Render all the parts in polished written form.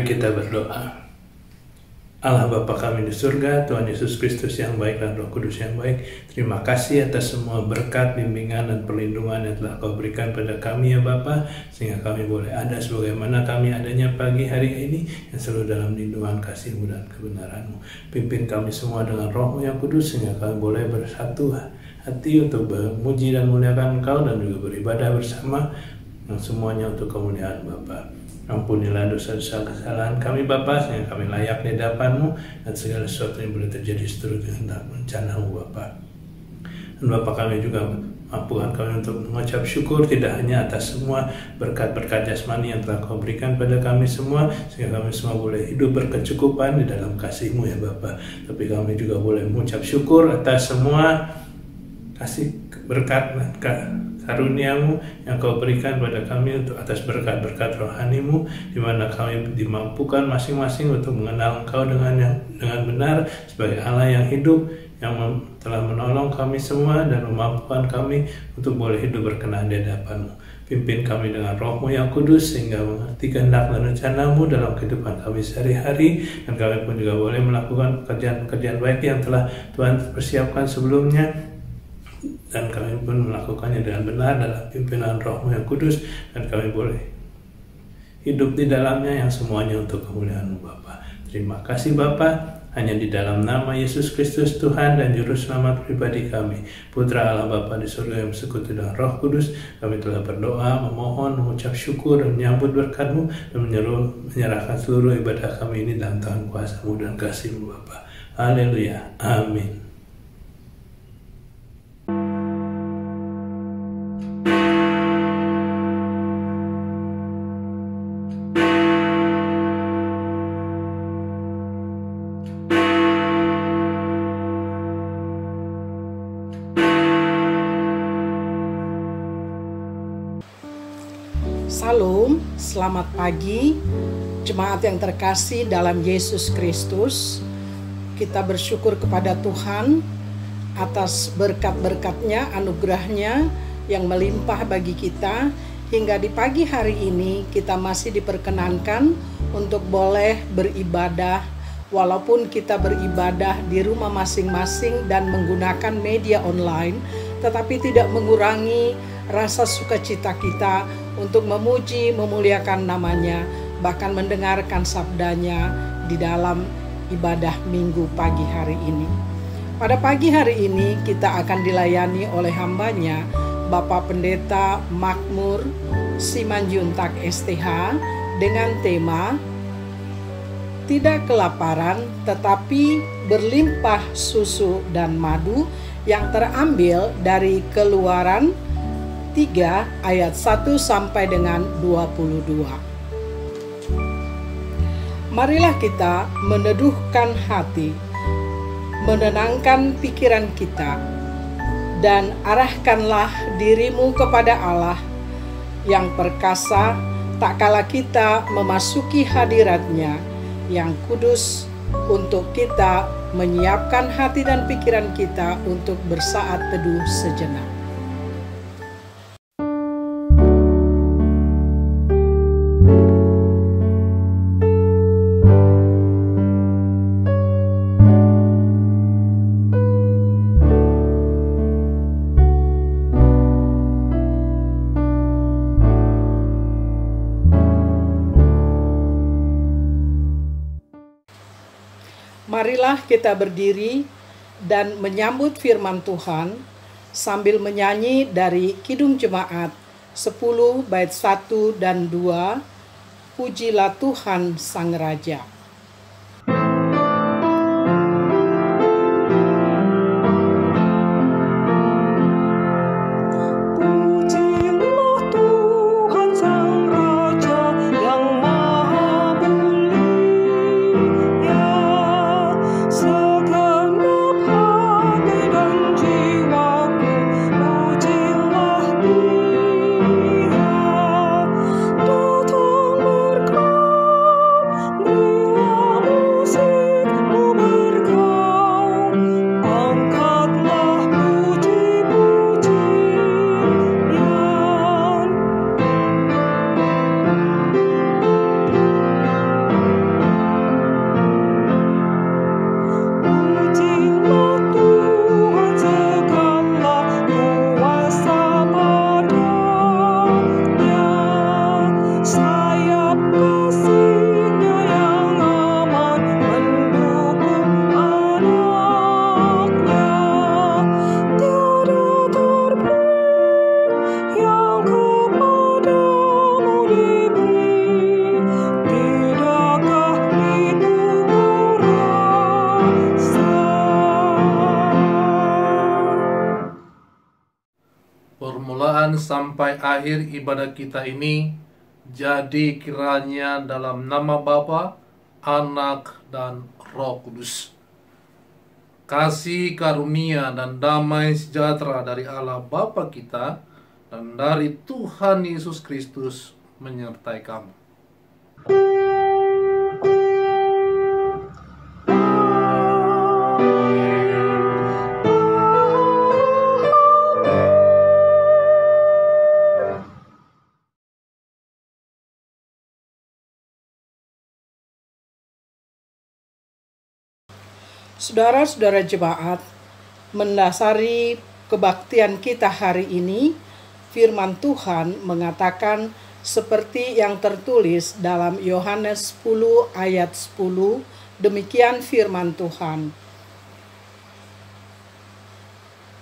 kita berdoa. Allah Bapa kami di surga, Tuhan Yesus Kristus yang baik dan Roh Kudus yang baik, terima kasih atas semua berkat, bimbingan, dan perlindungan yang telah Kau berikan pada kami ya Bapa, sehingga kami boleh ada sebagaimana kami adanya pagi hari ini, yang selalu dalam lindungan kasih-Mu dan kebenaran-Mu. Pimpin kami semua dengan Roh-Mu yang kudus, sehingga kami boleh bersatu hati untuk memuji dan memuliakan Engkau, dan juga beribadah bersama, yang semuanya untuk kemuliaan Bapa. Ampunilah dosa-dosa kesalahan kami Bapa, sehingga kami layak di hadapan-Mu, dan segala sesuatu yang boleh terjadi seturut kehendak rencana-Mu Bapa. Dan Bapa kami juga mampukan kami untuk mengucap syukur tidak hanya atas semua berkat-berkat jasmani yang telah Kau berikan pada kami semua, sehingga kami semua boleh hidup berkecukupan di dalam kasih-Mu ya Bapa, tapi kami juga boleh mengucap syukur atas semua kasih berkat karunia-Mu yang Kau berikan pada kami untuk atas berkat-berkat rohani-Mu, di mana kami dimampukan masing-masing untuk mengenal Engkau dengan benar sebagai Allah yang hidup, yang telah menolong kami semua dan memampukan kami untuk boleh hidup berkenan di hadapan-Mu. Pimpin kami dengan Roh-Mu yang kudus, sehingga mengerti kehendak dan rencana-Mu dalam kehidupan kami sehari-hari, dan kami pun juga boleh melakukan pekerjaan-pekerjaan baik yang telah Tuhan persiapkan sebelumnya, dan kami pun melakukannya dengan benar dalam pimpinan Roh-Mu yang kudus, dan kami boleh hidup di dalamnya yang semuanya untuk kemuliaan-Mu Bapa. Terima kasih Bapa, hanya di dalam nama Yesus Kristus Tuhan dan Juru Selamat pribadi kami, Putra Allah Bapa di surga yang bersekutu dengan Roh Kudus, kami telah berdoa, memohon, mengucap syukur, dan menyambut berkat-Mu, dan menyerahkan seluruh ibadah kami ini dalam tangan kuasa-Mu dan kasih-Mu Bapa. Haleluya, amin. Salam, selamat pagi, jemaat yang terkasih dalam Yesus Kristus. Kita bersyukur kepada Tuhan atas berkat-berkat-Nya, anugerah-Nya yang melimpah bagi kita. Hingga di pagi hari ini kita masih diperkenankan untuk boleh beribadah, walaupun kita beribadah di rumah masing-masing dan menggunakan media online, tetapi tidak mengurangi rasa sukacita kita untuk memuji, memuliakan nama-Nya, bahkan mendengarkan sabda-Nya di dalam ibadah minggu pagi hari ini. Pada pagi hari ini kita akan dilayani oleh hamba-Nya, Bapak Pendeta Makmur Simanjuntak STH, dengan tema Tidak Kelaparan Tetapi Berlimpah Susu dan Madu, yang terambil dari Keluaran 3 ayat 1 sampai dengan 22. Marilah kita meneduhkan hati, menenangkan pikiran kita, dan arahkanlah dirimu kepada Allah yang perkasa, tak kala kita memasuki hadirat-Nya yang kudus, untuk kita menyiapkan hati dan pikiran kita untuk bersaat teduh sejenak. Marilah kita berdiri dan menyambut firman Tuhan sambil menyanyi dari Kidung Jemaat 10 bait 1 dan 2, Pujilah Tuhan Sang Raja. Datang berkat diberi, tidakkah itu kurasa? Permulaan sampai akhir ibadah kita ini jadi kiranya dalam nama Bapa, Anak, dan Roh Kudus. Kasih karunia dan damai sejahtera dari Allah Bapa kita dan dari Tuhan Yesus Kristus menyertai kamu. Saudara-saudara jemaat, mendasari kebaktian kita hari ini, firman Tuhan mengatakan seperti yang tertulis dalam Yohanes 10 ayat 10, demikian firman Tuhan.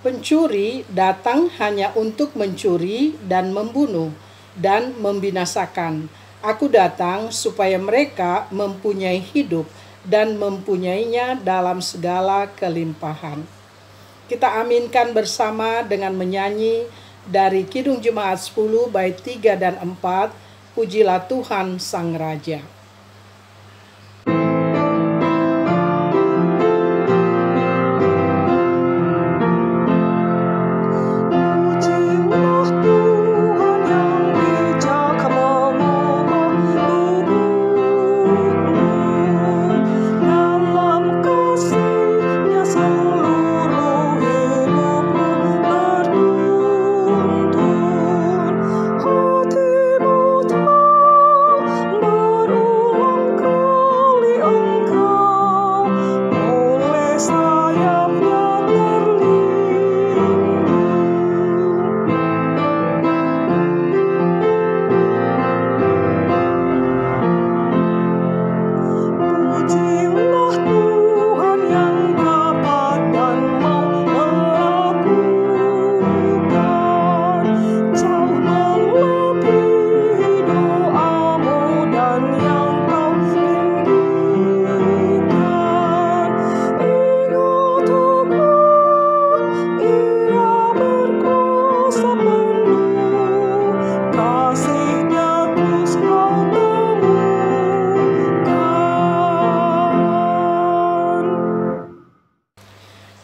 Pencuri datang hanya untuk mencuri dan membunuh dan membinasakan. Aku datang supaya mereka mempunyai hidup dan mempunyainya dalam segala kelimpahan. Kita aminkan bersama dengan menyanyi dari Kidung Jemaat 10 bait 3 dan 4, Pujilah Tuhan Sang Raja.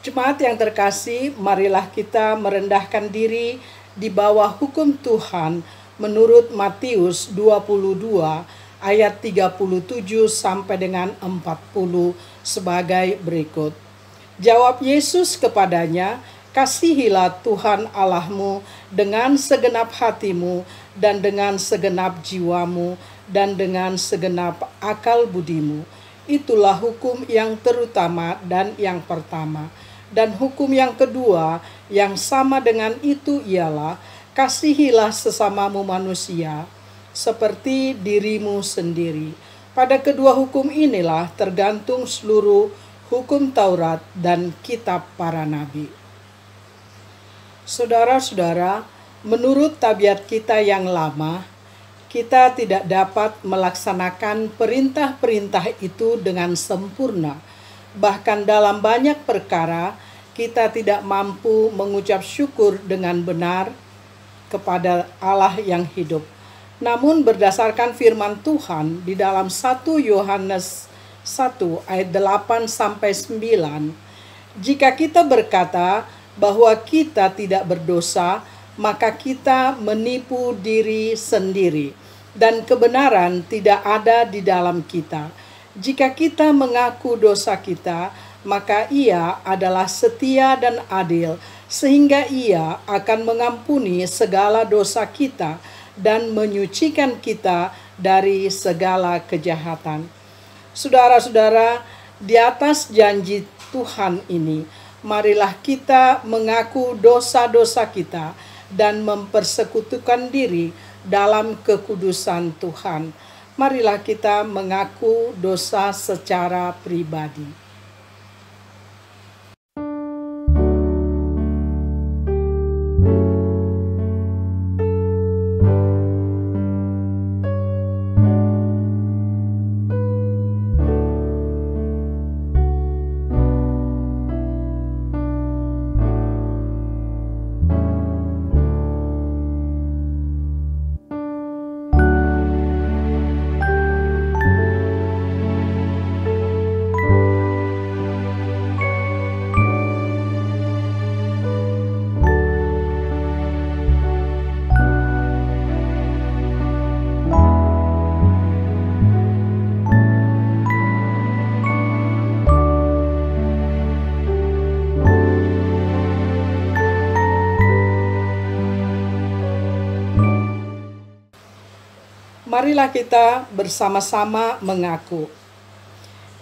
Jemaat yang terkasih, marilah kita merendahkan diri di bawah hukum Tuhan menurut Matius 22 ayat 37 sampai dengan 40 sebagai berikut. Jawab Yesus kepadanya, kasihilah Tuhan Allahmu dengan segenap hatimu dan dengan segenap jiwamu dan dengan segenap akal budimu. Itulah hukum yang terutama dan yang pertama. Dan hukum yang kedua yang sama dengan itu ialah kasihilah sesamamu manusia seperti dirimu sendiri. Pada kedua hukum inilah tergantung seluruh hukum Taurat dan kitab para nabi. Saudara-saudara, menurut tabiat kita yang lama, kita tidak dapat melaksanakan perintah-perintah itu dengan sempurna. Bahkan dalam banyak perkara, kita tidak mampu mengucap syukur dengan benar kepada Allah yang hidup. Namun berdasarkan firman Tuhan di dalam 1 Yohanes 1 ayat 8 sampai 9, jika kita berkata bahwa kita tidak berdosa, maka kita menipu diri sendiri dan kebenaran tidak ada di dalam kita. Jika kita mengaku dosa kita, maka Ia adalah setia dan adil, sehingga Ia akan mengampuni segala dosa kita dan menyucikan kita dari segala kejahatan. Saudara-saudara, di atas janji Tuhan ini, marilah kita mengaku dosa-dosa kita dan mempersekutukan diri dalam kekudusan Tuhan. Marilah kita mengaku dosa secara pribadi. Marilah kita bersama-sama mengaku.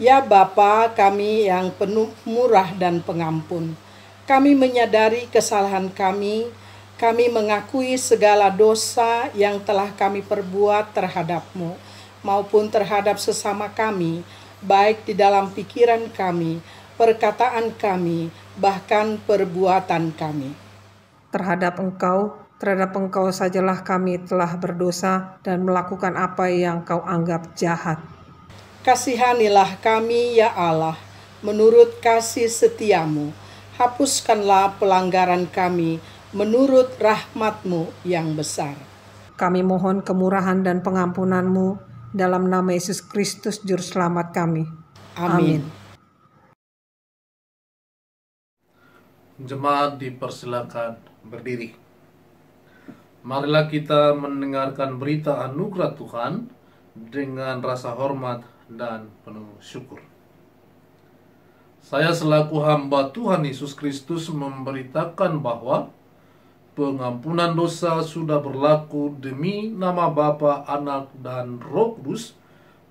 Ya Bapa kami yang penuh murah dan pengampun, kami menyadari kesalahan kami mengakui segala dosa yang telah kami perbuat terhadap-Mu, maupun terhadap sesama kami, baik di dalam pikiran kami, perkataan kami, bahkan perbuatan kami. Terhadap Engkau sajalah kami telah berdosa dan melakukan apa yang Kau anggap jahat. Kasihanilah kami ya Allah, menurut kasih setiamu. Hapuskanlah pelanggaran kami, menurut rahmat-Mu yang besar. Kami mohon kemurahan dan pengampunan-Mu dalam nama Yesus Kristus Juru Selamat kami. Amin. Jemaat dipersilakan berdiri. Marilah kita mendengarkan berita anugerah Tuhan dengan rasa hormat dan penuh syukur. Saya selaku hamba Tuhan Yesus Kristus memberitakan bahwa pengampunan dosa sudah berlaku demi nama Bapa, Anak, dan Roh Kudus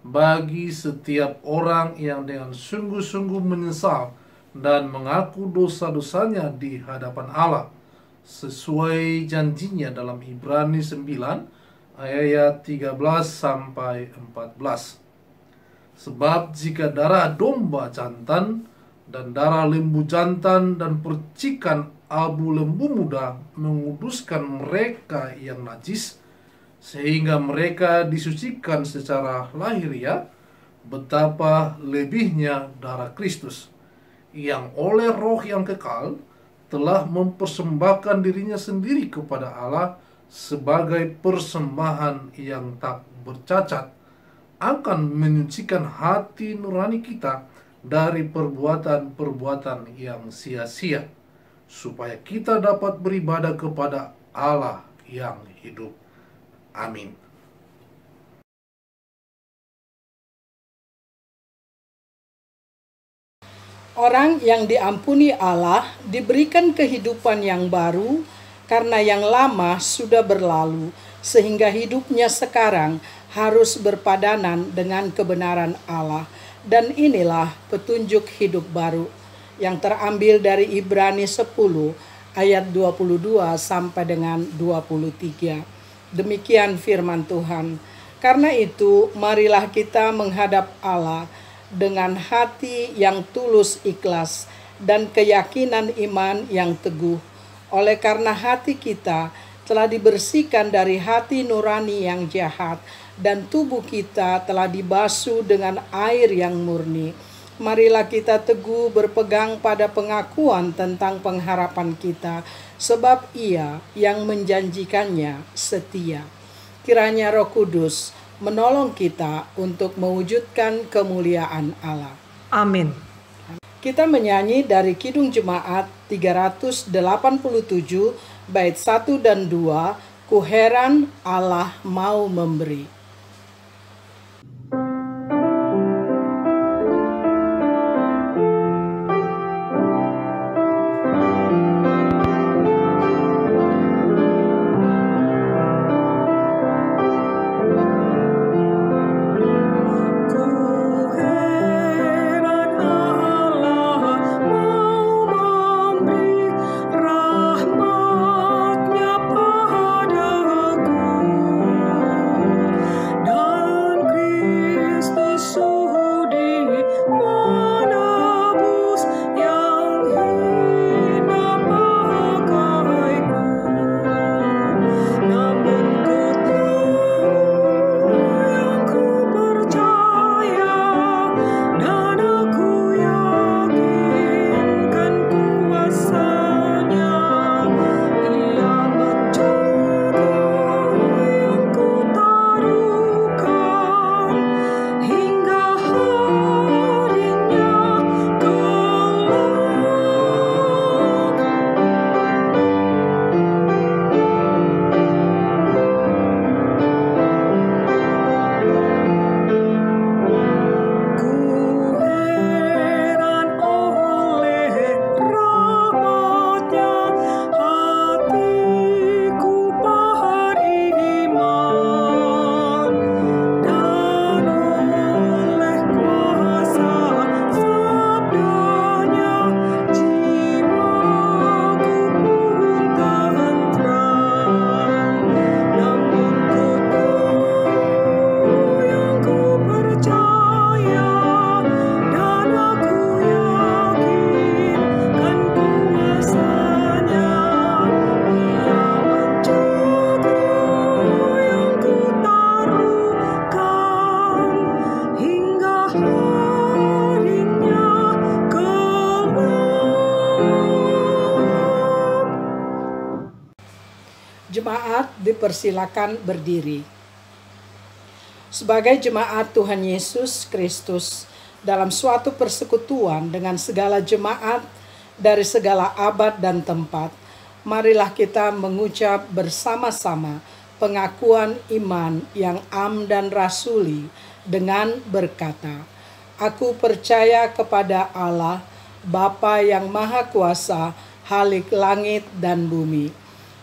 bagi setiap orang yang dengan sungguh-sungguh menyesal dan mengaku dosa-dosanya di hadapan Allah, sesuai janjinya dalam Ibrani 9 ayat 13 sampai 14. Sebab jika darah domba jantan dan darah lembu jantan dan percikan abu lembu muda menguduskan mereka yang najis, sehingga mereka disucikan secara lahiriah, betapa lebihnya darah Kristus, yang oleh Roh yang kekal telah mempersembahkan dirinya sendiri kepada Allah sebagai persembahan yang tak bercacat, akan menyucikan hati nurani kita dari perbuatan-perbuatan yang sia-sia, supaya kita dapat beribadah kepada Allah yang hidup. Amin. Orang yang diampuni Allah diberikan kehidupan yang baru karena yang lama sudah berlalu, sehingga hidupnya sekarang harus berpadanan dengan kebenaran Allah. Dan inilah petunjuk hidup baru yang terambil dari Ibrani 10 ayat 22 sampai dengan 23. Demikian firman Tuhan. Karena itu, marilah kita menghadap Allah dengan hati yang tulus ikhlas dan keyakinan iman yang teguh. Oleh karena hati kita telah dibersihkan dari hati nurani yang jahat, dan tubuh kita telah dibasuh dengan air yang murni. Marilah kita teguh berpegang pada pengakuan tentang pengharapan kita, sebab Ia yang menjanjikannya setia. Kiranya Roh Kudus menolong kita untuk mewujudkan kemuliaan Allah. Amin. Kita menyanyi dari Kidung Jemaat 387 bait 1 dan 2, Ku heran Allah mau memberi. Rahmat-Nya padaku, dipersilakan berdiri. Sebagai jemaat Tuhan Yesus Kristus dalam suatu persekutuan dengan segala jemaat dari segala abad dan tempat, marilah kita mengucap bersama-sama pengakuan iman yang am dan rasuli dengan berkata, "Aku percaya kepada Allah, Bapa yang Maha Kuasa, Khalik langit dan bumi,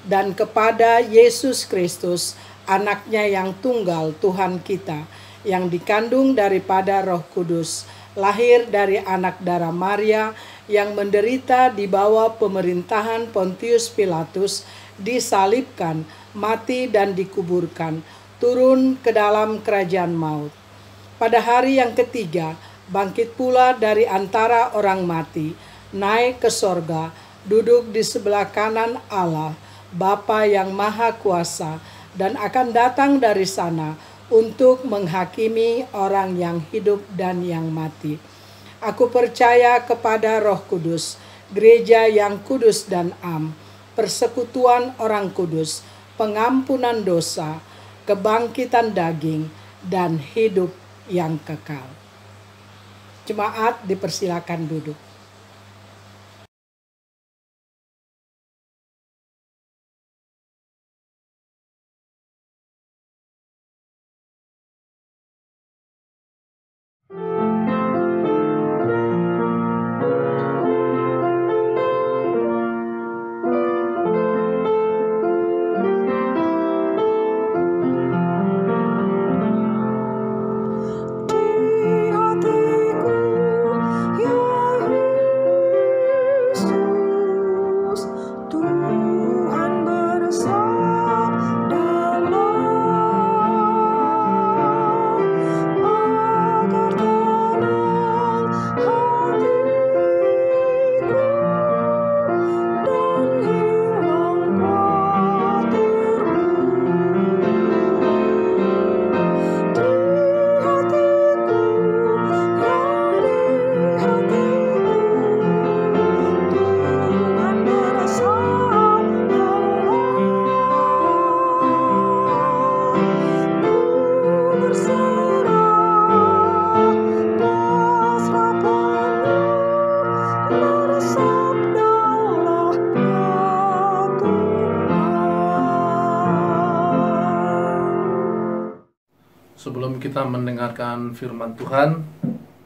dan kepada Yesus Kristus, Anaknya yang tunggal Tuhan kita, yang dikandung daripada Roh Kudus, lahir dari anak darah Maria, yang menderita di bawah pemerintahan Pontius Pilatus, disalibkan, mati dan dikuburkan, turun ke dalam kerajaan maut. Pada hari yang ketiga, bangkit pula dari antara orang mati, naik ke sorga, duduk di sebelah kanan Allah, Bapa yang Maha Kuasa, dan akan datang dari sana untuk menghakimi orang yang hidup dan yang mati. Aku percaya kepada Roh Kudus, gereja yang kudus dan am, persekutuan orang kudus, pengampunan dosa, kebangkitan daging, dan hidup yang kekal." Jemaat dipersilakan duduk. Sebelum kita mendengarkan firman Tuhan,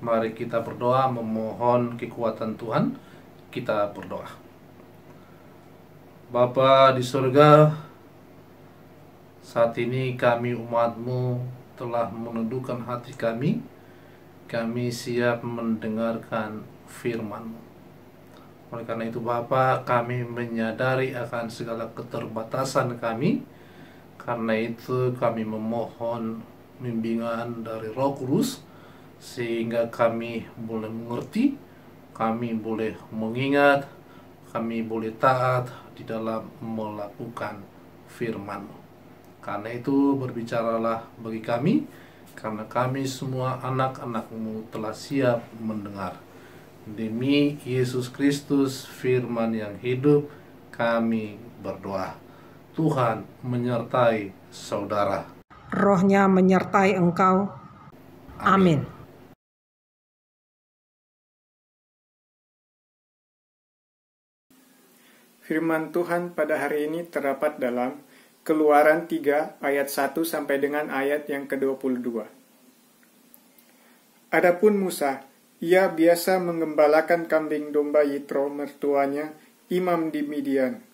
mari kita berdoa memohon kekuatan Tuhan. Kita berdoa. Bapa di surga, saat ini kami umat-Mu telah menundukkan hati kami. Kami siap mendengarkan firman-Mu. Oleh karena itu Bapa, kami menyadari akan segala keterbatasan kami. Karena itu kami memohon bimbingan dari Roh Kudus, sehingga kami boleh mengerti, kami boleh mengingat, kami boleh taat di dalam melakukan firman-Mu. Karena itu berbicaralah bagi kami, karena kami semua anak-anak-Mu telah siap mendengar. Demi Yesus Kristus, firman yang hidup, kami berdoa. Tuhan menyertai saudara. Roh-Nya menyertai engkau. Amin. Firman Tuhan pada hari ini terdapat dalam Keluaran 3 ayat 1 sampai dengan ayat yang ke-22. Adapun Musa, ia biasa menggembalakan kambing domba Yitro mertuanya, imam di Midian.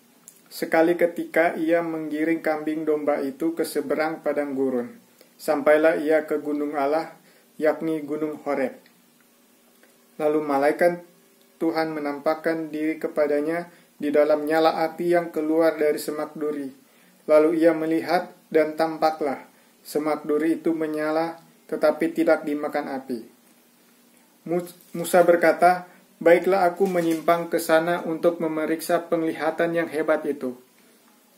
Sekali ketika ia menggiring kambing domba itu ke seberang padang gurun. Sampailah ia ke gunung Allah, yakni gunung Horeb. Lalu malaikat Tuhan menampakkan diri kepadanya di dalam nyala api yang keluar dari semak duri. Lalu ia melihat dan tampaklah semak duri itu menyala tetapi tidak dimakan api. Musa berkata, "Baiklah aku menyimpang ke sana untuk memeriksa penglihatan yang hebat itu.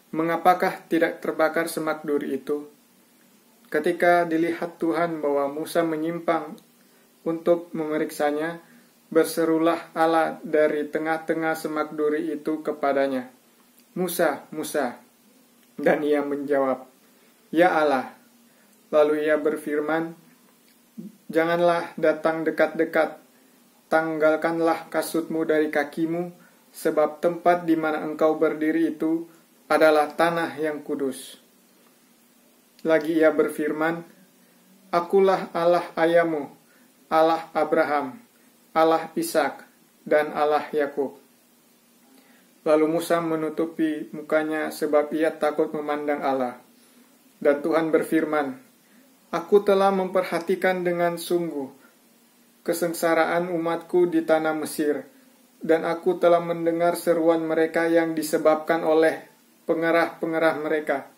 Mengapakah tidak terbakar semak duri itu?" Ketika dilihat Tuhan bahwa Musa menyimpang untuk memeriksanya, berserulah Allah dari tengah-tengah semak duri itu kepadanya, "Musa, Musa." Dan ia menjawab, "Ya Allah." Lalu ia berfirman, "Janganlah datang dekat-dekat, tanggalkanlah kasutmu dari kakimu, sebab tempat di mana engkau berdiri itu adalah tanah yang kudus." Lagi ia berfirman, "Akulah Allah ayahmu, Allah Abraham, Allah Ishak, dan Allah Yakub." Lalu Musa menutupi mukanya sebab ia takut memandang Allah. Dan Tuhan berfirman, "Aku telah memperhatikan dengan sungguh kesengsaraan umatku di tanah Mesir, dan aku telah mendengar seruan mereka yang disebabkan oleh pengerah-pengerah mereka.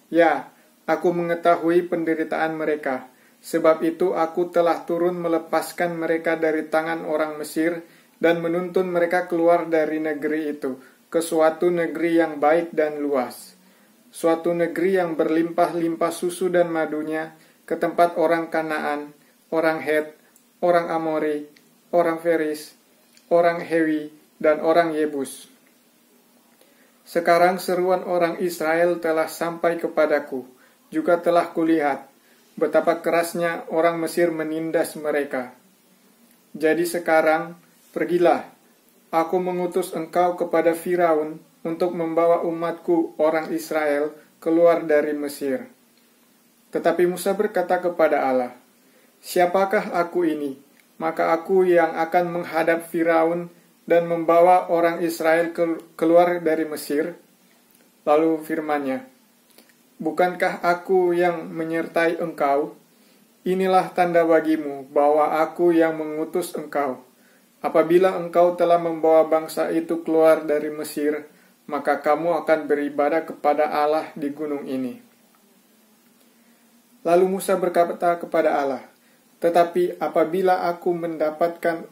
Ya, aku mengetahui penderitaan mereka. Sebab itu aku telah turun melepaskan mereka dari tangan orang Mesir dan menuntun mereka keluar dari negeri itu ke suatu negeri yang baik dan luas, suatu negeri yang berlimpah-limpah susu dan madunya, ke tempat orang Kanaan, orang Het, orang Amori, orang Feris, orang Hewi, dan orang Yebus. Sekarang seruan orang Israel telah sampai kepadaku, juga telah kulihat betapa kerasnya orang Mesir menindas mereka. Jadi sekarang, pergilah, aku mengutus engkau kepada Firaun untuk membawa umatku orang Israel keluar dari Mesir." Tetapi Musa berkata kepada Allah, "Siapakah aku ini? Maka aku yang akan menghadap Firaun dan membawa orang Israel keluar dari Mesir?" Lalu firman-Nya, "Bukankah aku yang menyertai engkau? Inilah tanda bagimu bahwa aku yang mengutus engkau. Apabila engkau telah membawa bangsa itu keluar dari Mesir, maka kamu akan beribadah kepada Allah di gunung ini." Lalu Musa berkata kepada Allah, "Tetapi apabila aku mendapatkan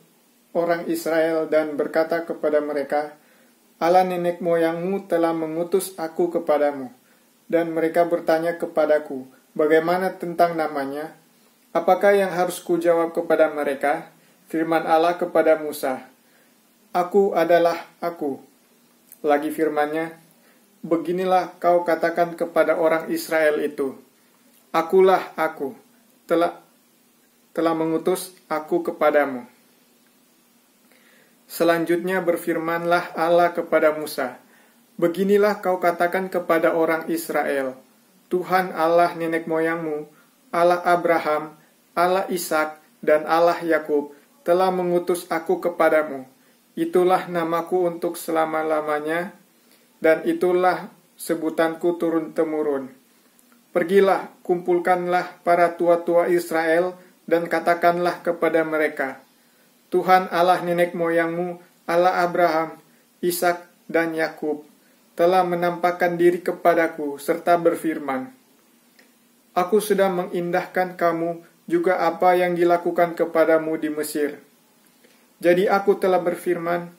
orang Israel dan berkata kepada mereka, Allah nenek moyangmu telah mengutus aku kepadamu, dan mereka bertanya kepadaku, bagaimana tentang namanya? Apakah yang harus kujawab kepada mereka?" Firman Allah kepada Musa, "Aku adalah aku." Lagi firman-Nya, "Beginilah kau katakan kepada orang Israel itu, Akulah aku, telah mengutus aku kepadamu." Selanjutnya berfirmanlah Allah kepada Musa, "Beginilah kau katakan kepada orang Israel, Tuhan Allah nenek moyangmu, Allah Abraham, Allah Ishak, dan Allah Yakub, telah mengutus aku kepadamu. Itulah namaku untuk selama-lamanya, dan itulah sebutanku turun-temurun. Pergilah, kumpulkanlah para tua-tua Israel, dan katakanlah kepada mereka, Tuhan Allah nenek moyangmu, Allah Abraham, Ishak, dan Yakub, telah menampakkan diri kepadaku, serta berfirman, Aku sudah mengindahkan kamu juga apa yang dilakukan kepadamu di Mesir. Jadi aku telah berfirman,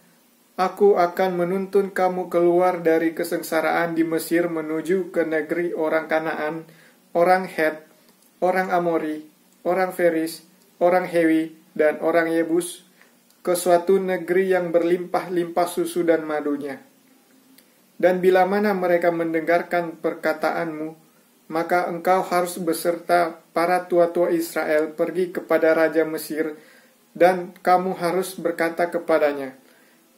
Aku akan menuntun kamu keluar dari kesengsaraan di Mesir menuju ke negeri orang Kanaan, orang Het, orang Amori, orang Feris, orang Hewi, dan orang Yebus, ke suatu negeri yang berlimpah-limpah susu dan madunya. Dan bila mana mereka mendengarkan perkataanmu, maka engkau harus beserta para tua-tua Israel pergi kepada Raja Mesir, dan kamu harus berkata kepadanya,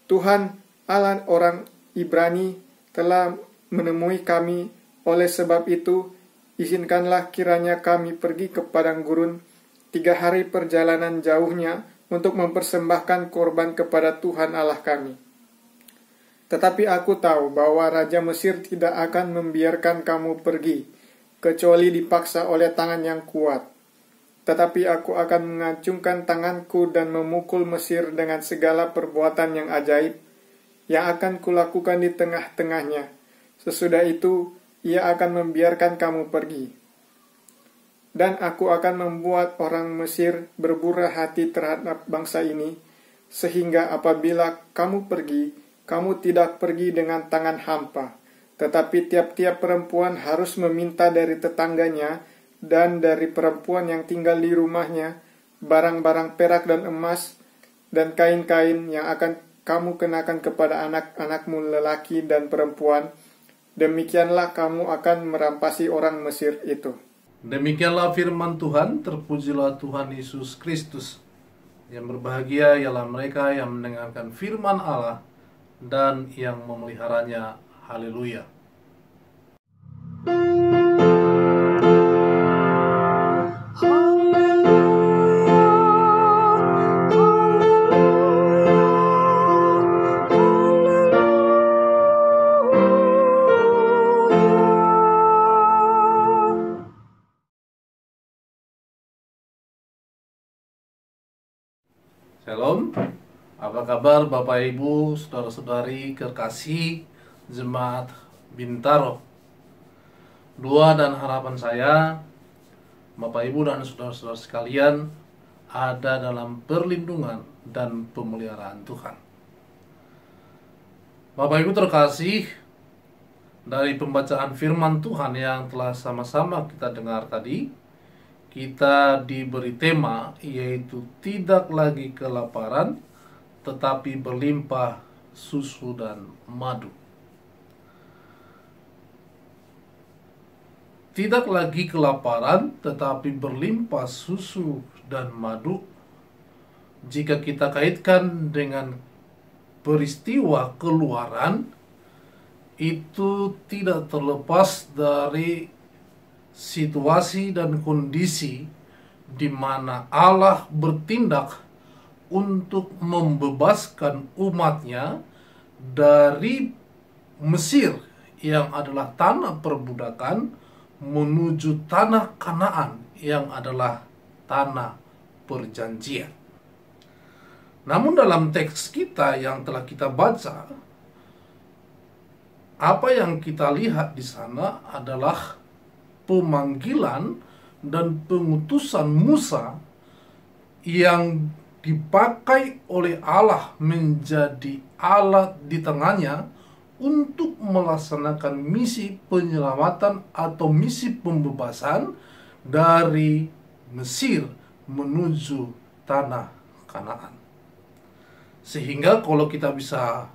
Tuhan Allah orang Ibrani telah menemui kami, oleh sebab itu izinkanlah kiranya kami pergi ke padang gurun 3 hari perjalanan jauhnya untuk mempersembahkan korban kepada Tuhan Allah kami. Tetapi aku tahu bahwa Raja Mesir tidak akan membiarkan kamu pergi, kecuali dipaksa oleh tangan yang kuat. Tetapi aku akan mengacungkan tanganku dan memukul Mesir dengan segala perbuatan yang ajaib, yang akan kulakukan di tengah-tengahnya. Sesudah itu, ia akan membiarkan kamu pergi. Dan aku akan membuat orang Mesir berburah hati terhadap bangsa ini, sehingga apabila kamu pergi, kamu tidak pergi dengan tangan hampa. Tetapi tiap-tiap perempuan harus meminta dari tetangganya dan dari perempuan yang tinggal di rumahnya barang-barang perak dan emas dan kain-kain yang akan kamu kenakan kepada anak-anakmu lelaki dan perempuan, Demikianlah kamu akan merampasi orang Mesir itu. Demikianlah firman Tuhan, terpujilah Tuhan Yesus Kristus. Yang berbahagia ialah mereka yang mendengarkan firman Allah dan yang memeliharanya. Haleluya. Shalom, apa kabar Bapak Ibu, Saudara-saudari kekasih Jemaat Bintaro. Doa dan harapan saya, Bapak Ibu dan Saudara-saudara sekalian, ada dalam perlindungan dan pemeliharaan Tuhan. Bapak Ibu terkasih, dari pembacaan firman Tuhan yang telah sama-sama kita dengar tadi, kita diberi tema yaitu tidak lagi kelaparan tetapi berlimpah susu dan madu. Tidak lagi kelaparan tetapi berlimpah susu dan madu. Jika kita kaitkan dengan peristiwa Keluaran, itu tidak terlepas dari situasi dan kondisi di mana Allah bertindak untuk membebaskan umatnya dari Mesir yang adalah tanah perbudakan menuju tanah Kanaan yang adalah tanah perjanjian. Namun dalam teks kita yang telah kita baca, apa yang kita lihat di sana adalah pemanggilan dan pengutusan Musa yang dipakai oleh Allah menjadi alat di tengahnya untuk melaksanakan misi penyelamatan atau misi pembebasan dari Mesir menuju tanah Kanaan. Sehingga kalau kita bisa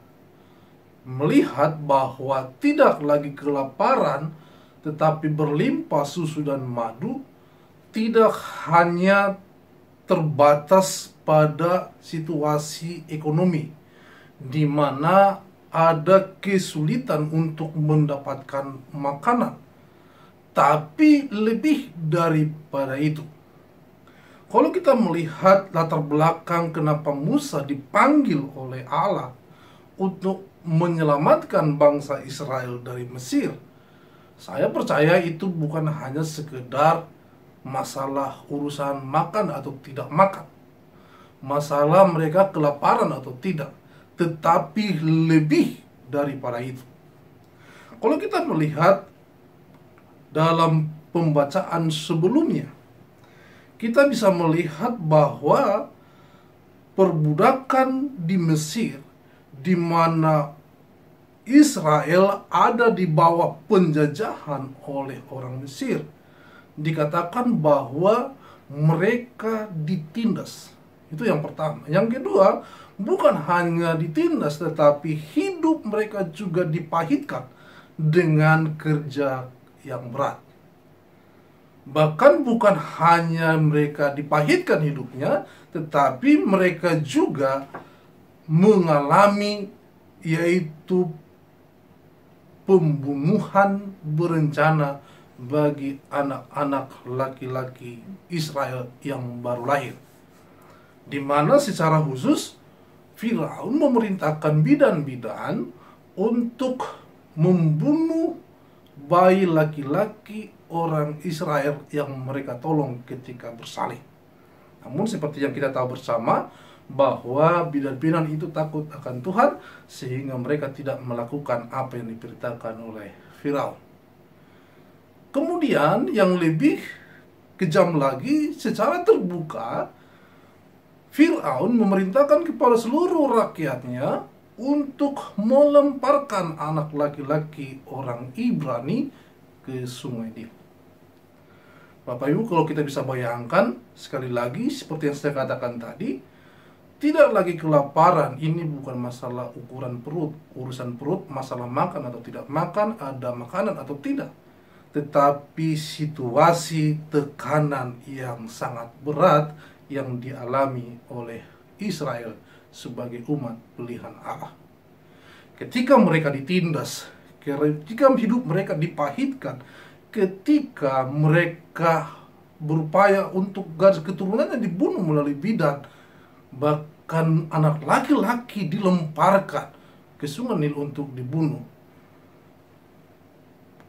melihat bahwa tidak lagi kelaparan tetapi berlimpah susu dan madu, tidak hanya terbatas pada situasi ekonomi di mana ada kesulitan untuk mendapatkan makanan, tapi lebih daripada itu. Kalau kita melihat latar belakang kenapa Musa dipanggil oleh Allah untuk menyelamatkan bangsa Israel dari Mesir, saya percaya itu bukan hanya sekedar masalah urusan makan atau tidak makan, masalah mereka kelaparan atau tidak, tetapi lebih daripada itu. Kalau kita melihat dalam pembacaan sebelumnya, kita bisa melihat bahwa perbudakan di Mesir, di mana Israel ada di bawah penjajahan oleh orang Mesir, dikatakan bahwa mereka ditindas. Itu yang pertama. Yang kedua, bukan hanya ditindas, tetapi hidup mereka juga dipahitkan dengan kerja yang berat. Bahkan bukan hanya mereka dipahitkan hidupnya, tetapi mereka juga mengalami yaitu pembunuhan berencana bagi anak-anak laki-laki Israel yang baru lahir, di mana secara khusus Firaun memerintahkan bidan-bidan untuk membunuh bayi laki-laki orang Israel yang mereka tolong ketika bersalin. Namun seperti yang kita tahu bersama, bahwa bidan-bidan itu takut akan Tuhan sehingga mereka tidak melakukan apa yang diperintahkan oleh Firaun. Kemudian yang lebih kejam lagi, secara terbuka Firaun memerintahkan kepada seluruh rakyatnya untuk melemparkan anak laki-laki orang Ibrani ke Sungai Nil. Bapak Ibu, kalau kita bisa bayangkan, sekali lagi seperti yang saya katakan tadi, tidak lagi kelaparan. Ini bukan masalah ukuran perut, urusan perut, masalah makan atau tidak makan, ada makanan atau tidak. Tetapi situasi tekanan yang sangat berat yang dialami oleh Israel sebagai umat pilihan Allah. Ketika mereka ditindas, ketika hidup mereka dipahitkan, ketika mereka berupaya untuk garis keturunannya dibunuh melalui bidan, bahkan anak laki-laki dilemparkan ke Sungai Nil untuk dibunuh.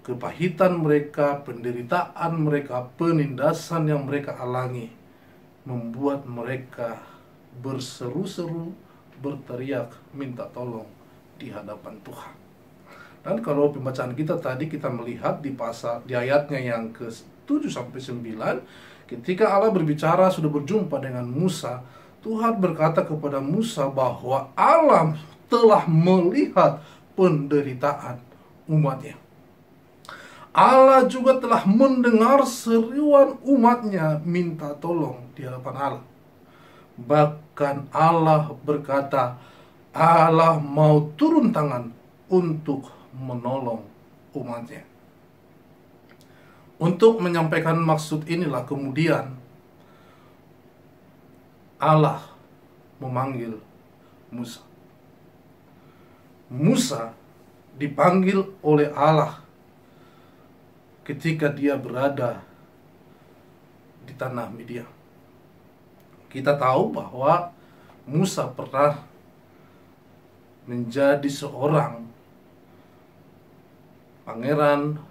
Kepahitan mereka, penderitaan mereka, penindasan yang mereka alami membuat mereka berseru-seru, berteriak, minta tolong di hadapan Tuhan. Dan kalau pembacaan kita tadi kita melihat di ayatnya yang ke-7 sampai 9, ketika Allah berbicara sudah berjumpa dengan Musa, Tuhan berkata kepada Musa bahwa Allah telah melihat penderitaan umatnya. Allah juga telah mendengar seruan umatnya minta tolong di hadapan Allah. Bahkan Allah berkata, Allah mau turun tangan untuk menolong umatnya. Untuk menyampaikan maksud inilah kemudian Allah memanggil Musa. Musa dipanggil oleh Allah ketika dia berada di tanah Midian. Kita tahu bahwa Musa pernah menjadi seorang pangeran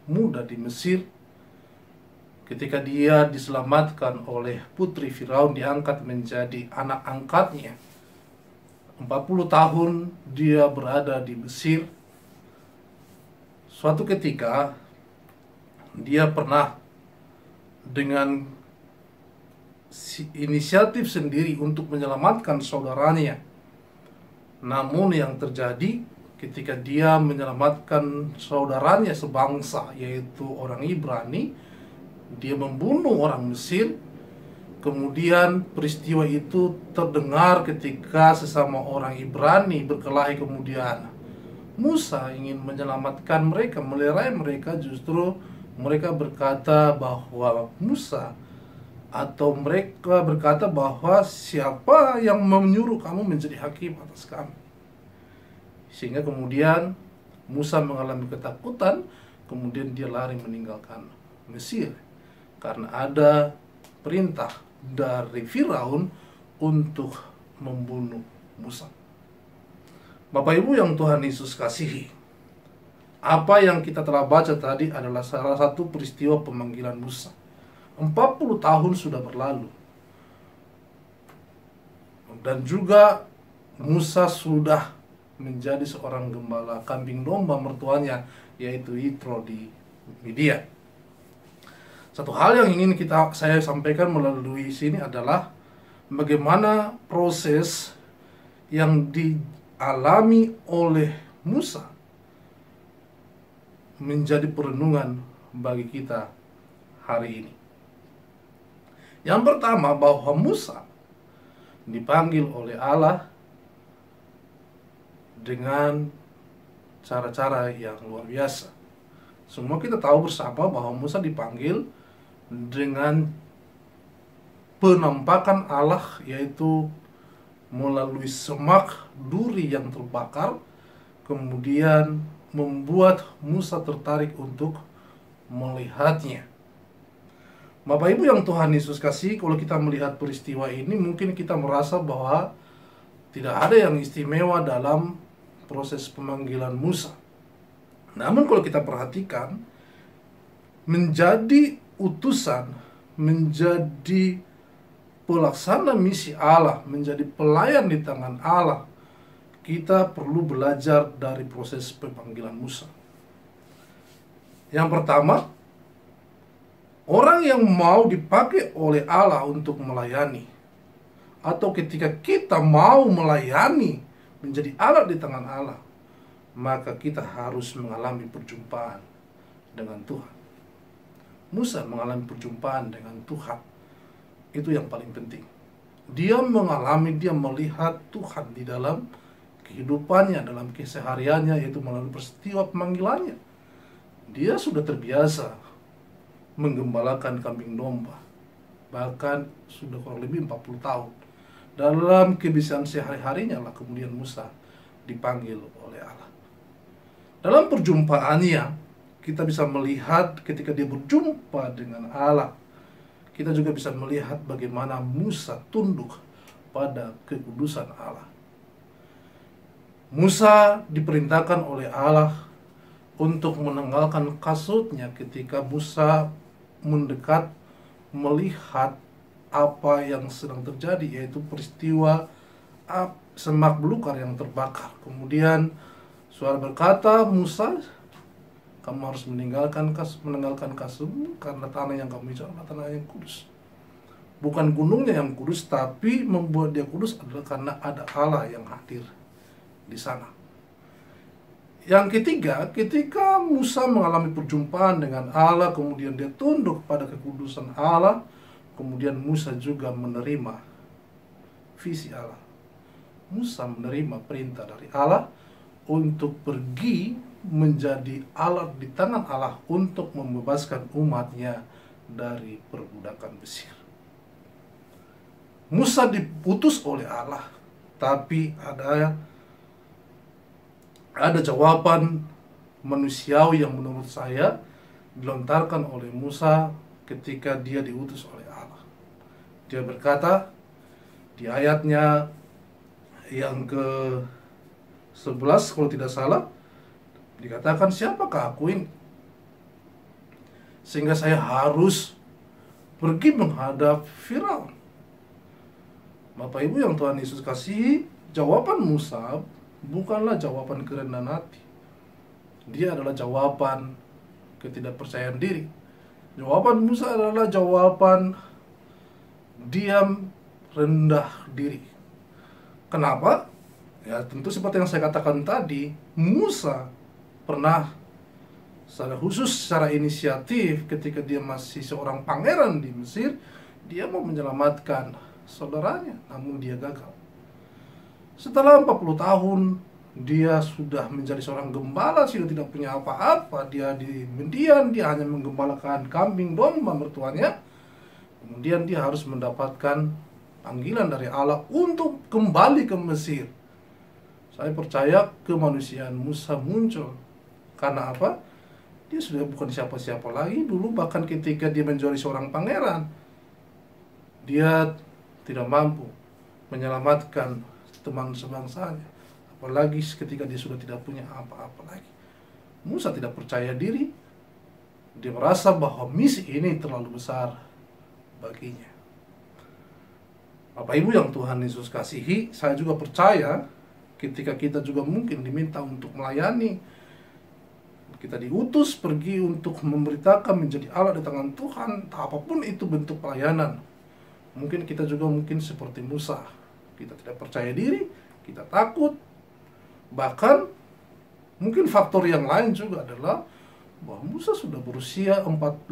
muda di Mesir. Ketika dia diselamatkan oleh putri Firaun, diangkat menjadi anak angkatnya. 40 tahun dia berada di Mesir. Suatu ketika dia pernah dengan inisiatif sendiri untuk menyelamatkan saudaranya. Namun yang terjadi ketika dia menyelamatkan saudaranya sebangsa, yaitu orang Ibrani, dia membunuh orang Mesir. Kemudian peristiwa itu terdengar ketika sesama orang Ibrani berkelahi. Kemudian Musa ingin menyelamatkan mereka, melerai mereka. Justru mereka berkata bahwa mereka berkata bahwa siapa yang menyuruh kamu menjadi hakim atas kami. Sehingga kemudian Musa mengalami ketakutan, kemudian dia lari meninggalkan Mesir karena ada perintah dari Firaun untuk membunuh Musa. Bapak Ibu yang Tuhan Yesus kasihi, apa yang kita telah baca tadi adalah salah satu peristiwa pemanggilan Musa. 40 tahun sudah berlalu. Dan juga Musa sudah menjadi seorang gembala kambing domba mertuanya, yaitu Yitro di Midian. Satu hal yang ingin saya sampaikan melalui sini adalah bagaimana proses yang dialami oleh Musa menjadi perenungan bagi kita hari ini. Yang pertama, bahwa Musa dipanggil oleh Allah dengan cara-cara yang luar biasa. Semua kita tahu bersama bahwa Musa dipanggil dengan penampakan Allah, yaitu melalui semak duri yang terbakar, kemudian membuat Musa tertarik untuk melihatnya. Bapak Ibu yang Tuhan Yesus kasih, kalau kita melihat peristiwa ini, mungkin kita merasa bahwa tidak ada yang istimewa dalam proses pemanggilan Musa. Namun kalau kita perhatikan, menjadi utusan, menjadi pelaksana misi Allah, menjadi pelayan di tangan Allah, kita perlu belajar dari proses pemanggilan Musa. Yang pertama, orang yang mau dipakai oleh Allah untuk melayani, atau ketika kita mau melayani menjadi alat di tangan Allah, maka kita harus mengalami perjumpaan dengan Tuhan. Musa mengalami perjumpaan dengan Tuhan. Itu yang paling penting. Dia mengalami, dia melihat Tuhan di dalam kehidupannya, dalam kesehariannya, yaitu melalui peristiwa pemanggilannya. Dia sudah terbiasa menggembalakan kambing domba, bahkan sudah kurang lebih 40 tahun. Dalam kebiasaan sehari-harinya lah kemudian Musa dipanggil oleh Allah. Dalam perjumpaannya, kita bisa melihat ketika dia berjumpa dengan Allah, kita juga bisa melihat bagaimana Musa tunduk pada kekudusan Allah. Musa diperintahkan oleh Allah untuk menanggalkan kasutnya ketika Musa mendekat melihat apa yang sedang terjadi, yaitu peristiwa semak belukar yang terbakar. Kemudian suara berkata, Musa, kamu harus meninggalkan kasutmu, karena tanah yang kamu injak adalah tanah yang kudus. Bukan gunungnya yang kudus, tapi membuat dia kudus adalah karena ada Allah yang hadir di sana. Yang ketiga, ketika Musa mengalami perjumpaan dengan Allah, kemudian dia tunduk pada kekudusan Allah, kemudian Musa juga menerima visi Allah. Musa menerima perintah dari Allah untuk pergi menjadi alat di tangan Allah untuk membebaskan umatnya dari perbudakan Mesir. Musa diutus oleh Allah, tapi ada jawaban manusiawi yang menurut saya dilontarkan oleh Musa ketika dia diutus oleh Allah. Dia berkata di ayatnya yang ke-11 kalau tidak salah, dikatakan, siapakah aku ini sehingga saya harus pergi menghadap Firaun? Bapak Ibu yang Tuhan Yesus kasihi, jawaban Musa bukanlah jawaban kerendahan hati. Dia adalah jawaban ketidakpercayaan diri. Jawaban Musa adalah jawaban diam, rendah diri. Kenapa? Ya tentu seperti yang saya katakan tadi, Musa pernah secara khusus, secara inisiatif ketika dia masih seorang pangeran di Mesir, dia mau menyelamatkan saudaranya, namun dia gagal. Setelah 40 tahun dia sudah menjadi seorang gembala, sudah tidak punya apa-apa. Dia di Midian, dia hanya menggembalakan kambing domba mertuanya. Kemudian dia harus mendapatkan panggilan dari Allah untuk kembali ke Mesir. Saya percaya kemanusiaan Musa muncul. Karena apa? Dia sudah bukan siapa-siapa lagi. Dulu bahkan ketika dia menjadi seorang pangeran, dia tidak mampu menyelamatkan teman sebangsanya, apalagi ketika dia sudah tidak punya apa-apa lagi. Musa tidak percaya diri. Dia merasa bahwa misi ini terlalu besar baginya. Bapak Ibu yang Tuhan Yesus kasihi, saya juga percaya ketika kita juga mungkin diminta untuk melayani, kita diutus pergi untuk memberitakan, menjadi alat di tangan Tuhan, apapun itu bentuk pelayanan. Mungkin kita juga seperti Musa. Kita tidak percaya diri, kita takut. Bahkan mungkin faktor yang lain juga adalah bahwa Musa sudah berusia 80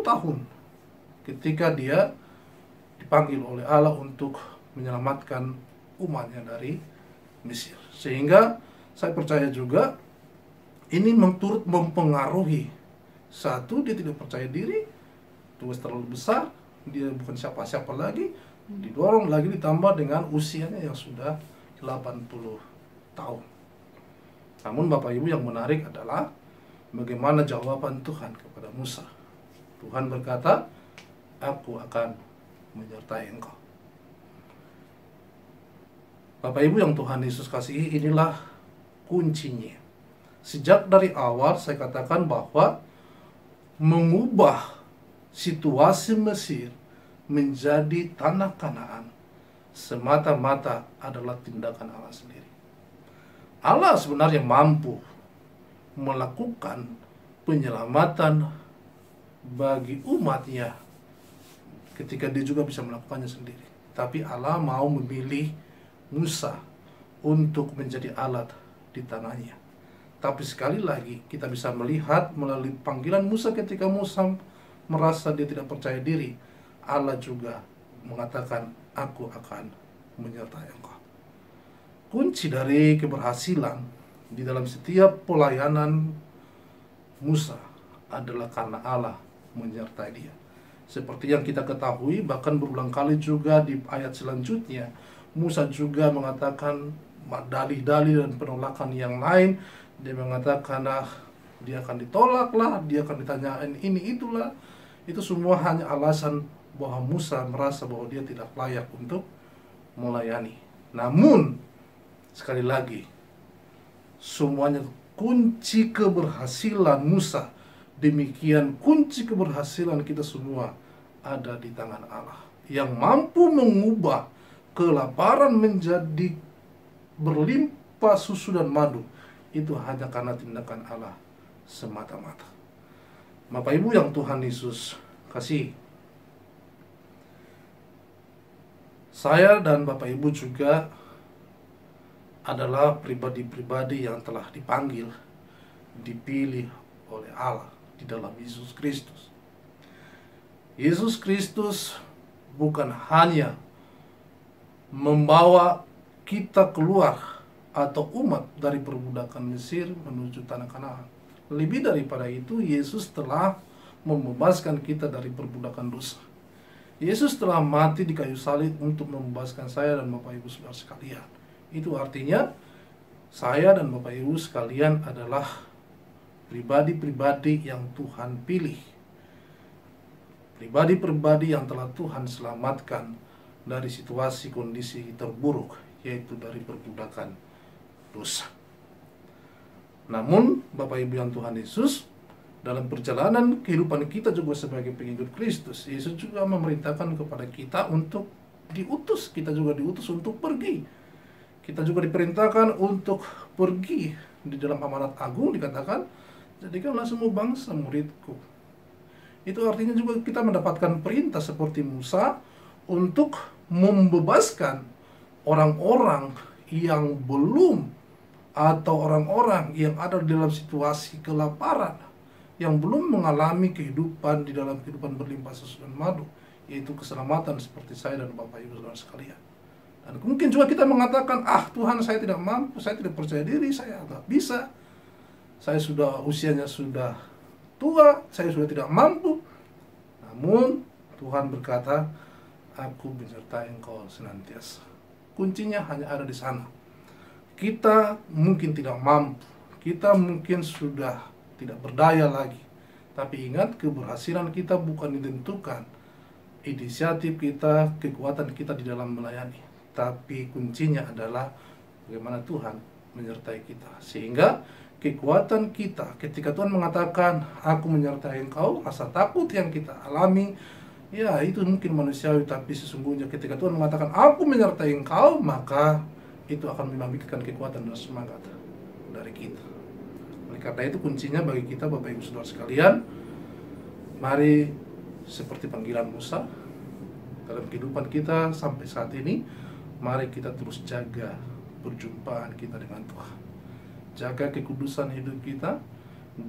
tahun ketika dia dipanggil oleh Allah untuk menyelamatkan umatnya dari Mesir. Sehingga saya percaya juga ini turut mempengaruhi. Satu, dia tidak percaya diri, tugas terlalu besar, dia bukan siapa-siapa lagi, didorong lagi ditambah dengan usianya yang sudah 80 tahun. Namun Bapak Ibu yang menarik adalah bagaimana jawaban Tuhan kepada Musa. Tuhan berkata, aku akan menyertai engkau. Bapak Ibu yang Tuhan Yesus kasihi, inilah kuncinya. Sejak dari awal saya katakan bahwa mengubah situasi Mesir menjadi tanah Kanaan semata-mata adalah tindakan Allah sendiri. Allah sebenarnya mampu melakukan penyelamatan bagi umatnya ketika dia juga bisa melakukannya sendiri. Tapi Allah mau memilih Musa untuk menjadi alat di tangannya. Tapi sekali lagi kita bisa melihat melalui panggilan Musa ketika Musa merasa dia tidak percaya diri, Allah juga mengatakan, aku akan menyertai engkau. Kunci dari keberhasilan di dalam setiap pelayanan Musa adalah karena Allah menyertai dia. Seperti yang kita ketahui, bahkan berulang kali juga di ayat selanjutnya, Musa juga mengatakan dalih-dalih dan penolakan yang lain. Dia mengatakan dia akan ditolak lah, dia akan ditanyain ini itulah. Itu semua hanya alasan bahwa Musa merasa bahwa dia tidak layak untuk melayani. Namun sekali lagi, semuanya kunci keberhasilan Musa, demikian kunci keberhasilan kita semua ada di tangan Allah yang mampu mengubah kelaparan menjadi berlimpah susu dan madu. Itu hanya karena tindakan Allah semata-mata. Bapak Ibu yang Tuhan Yesus kasih, saya dan Bapak Ibu juga adalah pribadi-pribadi yang telah dipanggil, dipilih oleh Allah di dalam Yesus Kristus. Yesus Kristus bukan hanya membawa kita keluar atau umat dari perbudakan Mesir menuju tanah Kanaan. Lebih daripada itu, Yesus telah membebaskan kita dari perbudakan dosa. Yesus telah mati di kayu salib untuk membebaskan saya dan Bapak Ibu saudara sekalian. Itu artinya saya dan Bapak Ibu sekalian adalah pribadi-pribadi yang Tuhan pilih. Pribadi-pribadi yang telah Tuhan selamatkan dari situasi kondisi terburuk, yaitu dari perbudakan dosa. Namun Bapak Ibu yang Tuhan Yesus, dalam perjalanan kehidupan kita juga sebagai pengikut Kristus, Yesus juga memerintahkan kepada kita untuk diutus. Kita juga diutus untuk pergi. Kita juga diperintahkan untuk pergi. Di dalam amanat agung dikatakan, jadikanlah semua bangsa muridku. Itu artinya juga kita mendapatkan perintah seperti Musa untuk membebaskan orang-orang yang belum, atau orang-orang yang ada di dalam situasi kelaparan, yang belum mengalami kehidupan di dalam kehidupan berlimpah susu dan madu, yaitu keselamatan seperti saya dan Bapak Ibu saudara sekalian. Dan mungkin juga kita mengatakan, Tuhan, saya tidak mampu, saya tidak percaya diri, saya nggak bisa, saya sudah usianya sudah tua, saya sudah tidak mampu. Namun Tuhan berkata, aku menyertai engkau senantiasa. Kuncinya hanya ada di sana. Kita mungkin tidak mampu, kita mungkin sudah tidak berdaya lagi. Tapi ingat, keberhasilan kita bukan ditentukan inisiatif kita, kekuatan kita di dalam melayani. Tapi kuncinya adalah bagaimana Tuhan menyertai kita. Sehingga kekuatan kita ketika Tuhan mengatakan, aku menyertai engkau, rasa takut yang kita alami, ya itu mungkin manusiawi. Tapi sesungguhnya ketika Tuhan mengatakan, aku menyertai engkau, maka itu akan membangkitkan kekuatan dan semangat dari kita. Oleh karena itu kuncinya bagi kita Bapak Ibu Saudara sekalian, mari seperti panggilan Musa dalam kehidupan kita sampai saat ini, mari kita terus jaga perjumpaan kita dengan Tuhan. Jaga kekudusan hidup kita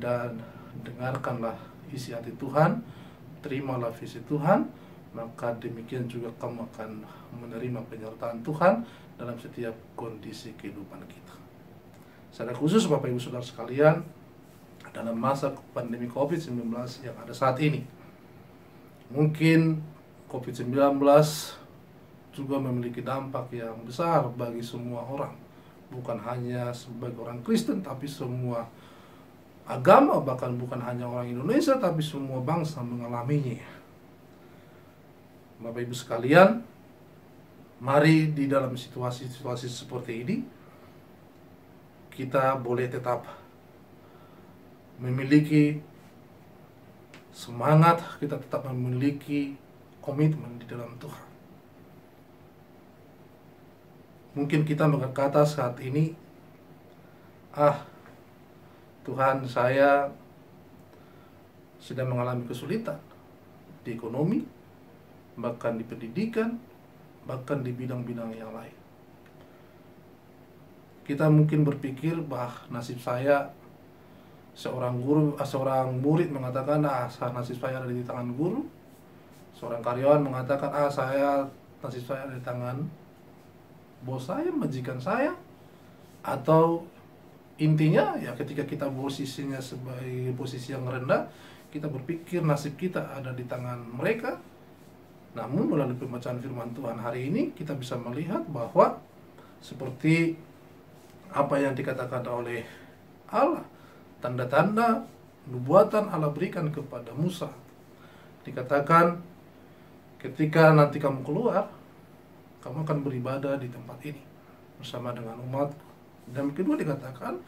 dan dengarkanlah isi hati Tuhan, terimalah visi Tuhan, maka demikian juga kamu akan menerima penyertaan Tuhan dalam setiap kondisi kehidupan kita. Secara khusus Bapak Ibu Saudara sekalian, dalam masa pandemi COVID-19 yang ada saat ini, mungkin COVID-19 juga memiliki dampak yang besar bagi semua orang. Bukan hanya sebagai orang Kristen, tapi semua agama, bahkan bukan hanya orang Indonesia, tapi semua bangsa mengalaminya. Bapak Ibu sekalian, mari di dalam situasi-situasi seperti ini, kita boleh tetap memiliki semangat, kita tetap memiliki komitmen di dalam Tuhan. Mungkin kita berkata saat ini, Tuhan, saya sedang mengalami kesulitan di ekonomi, bahkan di pendidikan, bahkan di bidang-bidang yang lain. Kita mungkin berpikir bahwa nasib saya, seorang murid mengatakan, nasib saya ada di tangan guru. Seorang karyawan mengatakan, saya nasib saya ada di tangan bos saya, majikan saya, atau intinya ya ketika kita posisinya sebagai posisi yang rendah, kita berpikir nasib kita ada di tangan mereka. Namun melalui pembacaan firman Tuhan hari ini kita bisa melihat bahwa seperti apa yang dikatakan oleh Allah, tanda-tanda nubuatan Allah berikan kepada Musa. Dikatakan ketika nanti kamu keluar, kamu akan beribadah di tempat ini bersama dengan umatku. Dan kedua dikatakan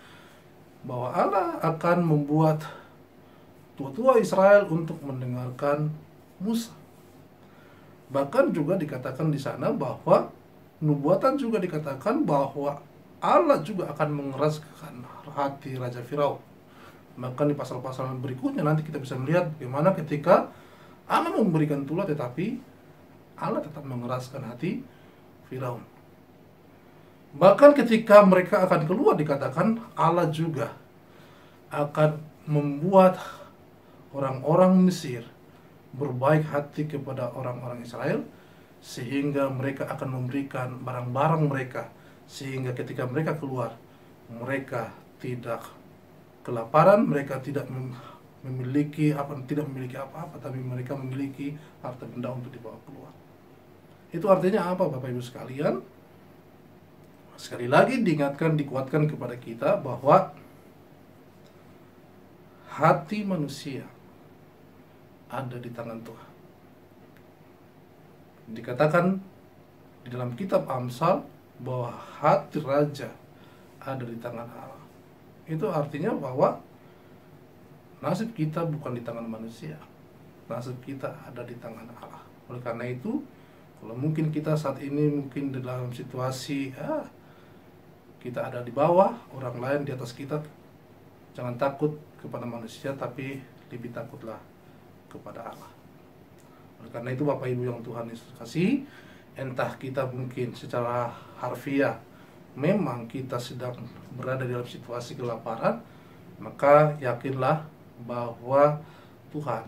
bahwa Allah akan membuat tua-tua Israel untuk mendengarkan Musa. Bahkan juga dikatakan di sana bahwa nubuatan juga dikatakan bahwa Allah juga akan mengeraskan hati Raja Firaun. Bahkan di pasal-pasal berikutnya nanti kita bisa melihat bagaimana ketika Allah memberikan tulah, tetapi Allah tetap mengeraskan hati Firaun. Bahkan ketika mereka akan keluar dikatakan Allah juga akan membuat orang-orang Mesir berbaik hati kepada orang-orang Israel, sehingga mereka akan memberikan barang-barang mereka, sehingga ketika mereka keluar mereka tidak kelaparan, mereka tidak memiliki apa-apa, tapi mereka memiliki harta benda untuk dibawa keluar. Itu artinya apa, Bapak Ibu sekalian? Sekali lagi diingatkan, dikuatkan kepada kita bahwa hati manusia ada di tangan Tuhan. Dikatakan di dalam kitab Amsal bahwa hati raja ada di tangan Allah. Itu artinya bahwa nasib kita bukan di tangan manusia, nasib kita ada di tangan Allah. Oleh karena itu, kalau mungkin kita saat ini mungkin dalam situasi kita ada di bawah, orang lain di atas kita, jangan takut kepada manusia, tapi lebih takutlah kepada Allah. Oleh karena itu Bapak Ibu yang Tuhan Yesus kasih, entah kita mungkin secara harfiah memang kita sedang berada dalam situasi kelaparan, maka yakinlah bahwa Tuhan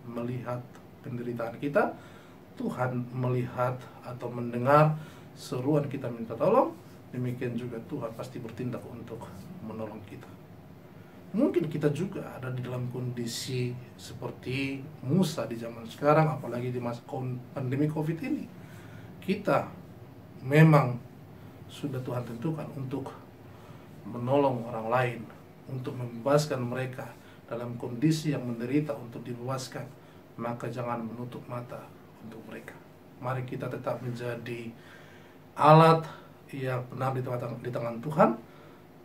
melihat penderitaan kita, Tuhan melihat atau mendengar seruan kita minta tolong. Demikian juga Tuhan pasti bertindak untuk menolong kita. Mungkin kita juga ada di dalam kondisi seperti Musa di zaman sekarang, apalagi di masa pandemi COVID ini. Kita memang sudah Tuhan tentukan untuk menolong orang lain, untuk membebaskan mereka dalam kondisi yang menderita untuk dibebaskan. Maka jangan menutup mata untuk mereka. Mari kita tetap menjadi alat yang benar di tangan Tuhan.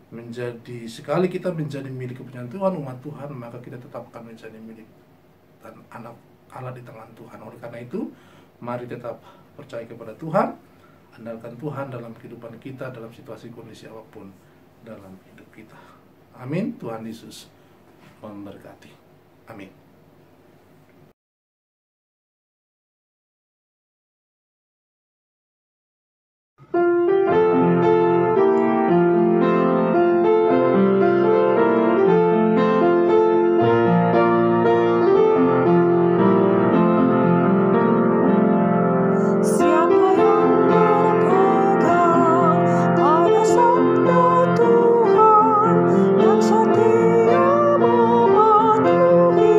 Menjadi sekali kita menjadi milik kepunyaan Tuhan, umat Tuhan, maka kita tetap akan menjadi milik dan anak Allah di tangan Tuhan. Oleh karena itu, mari tetap percaya kepada Tuhan, andalkan Tuhan dalam kehidupan kita, dalam situasi kondisi apapun dalam hidup kita. Amin. Tuhan Yesus memberkati. Amin. Tuhan yang setia mematuhi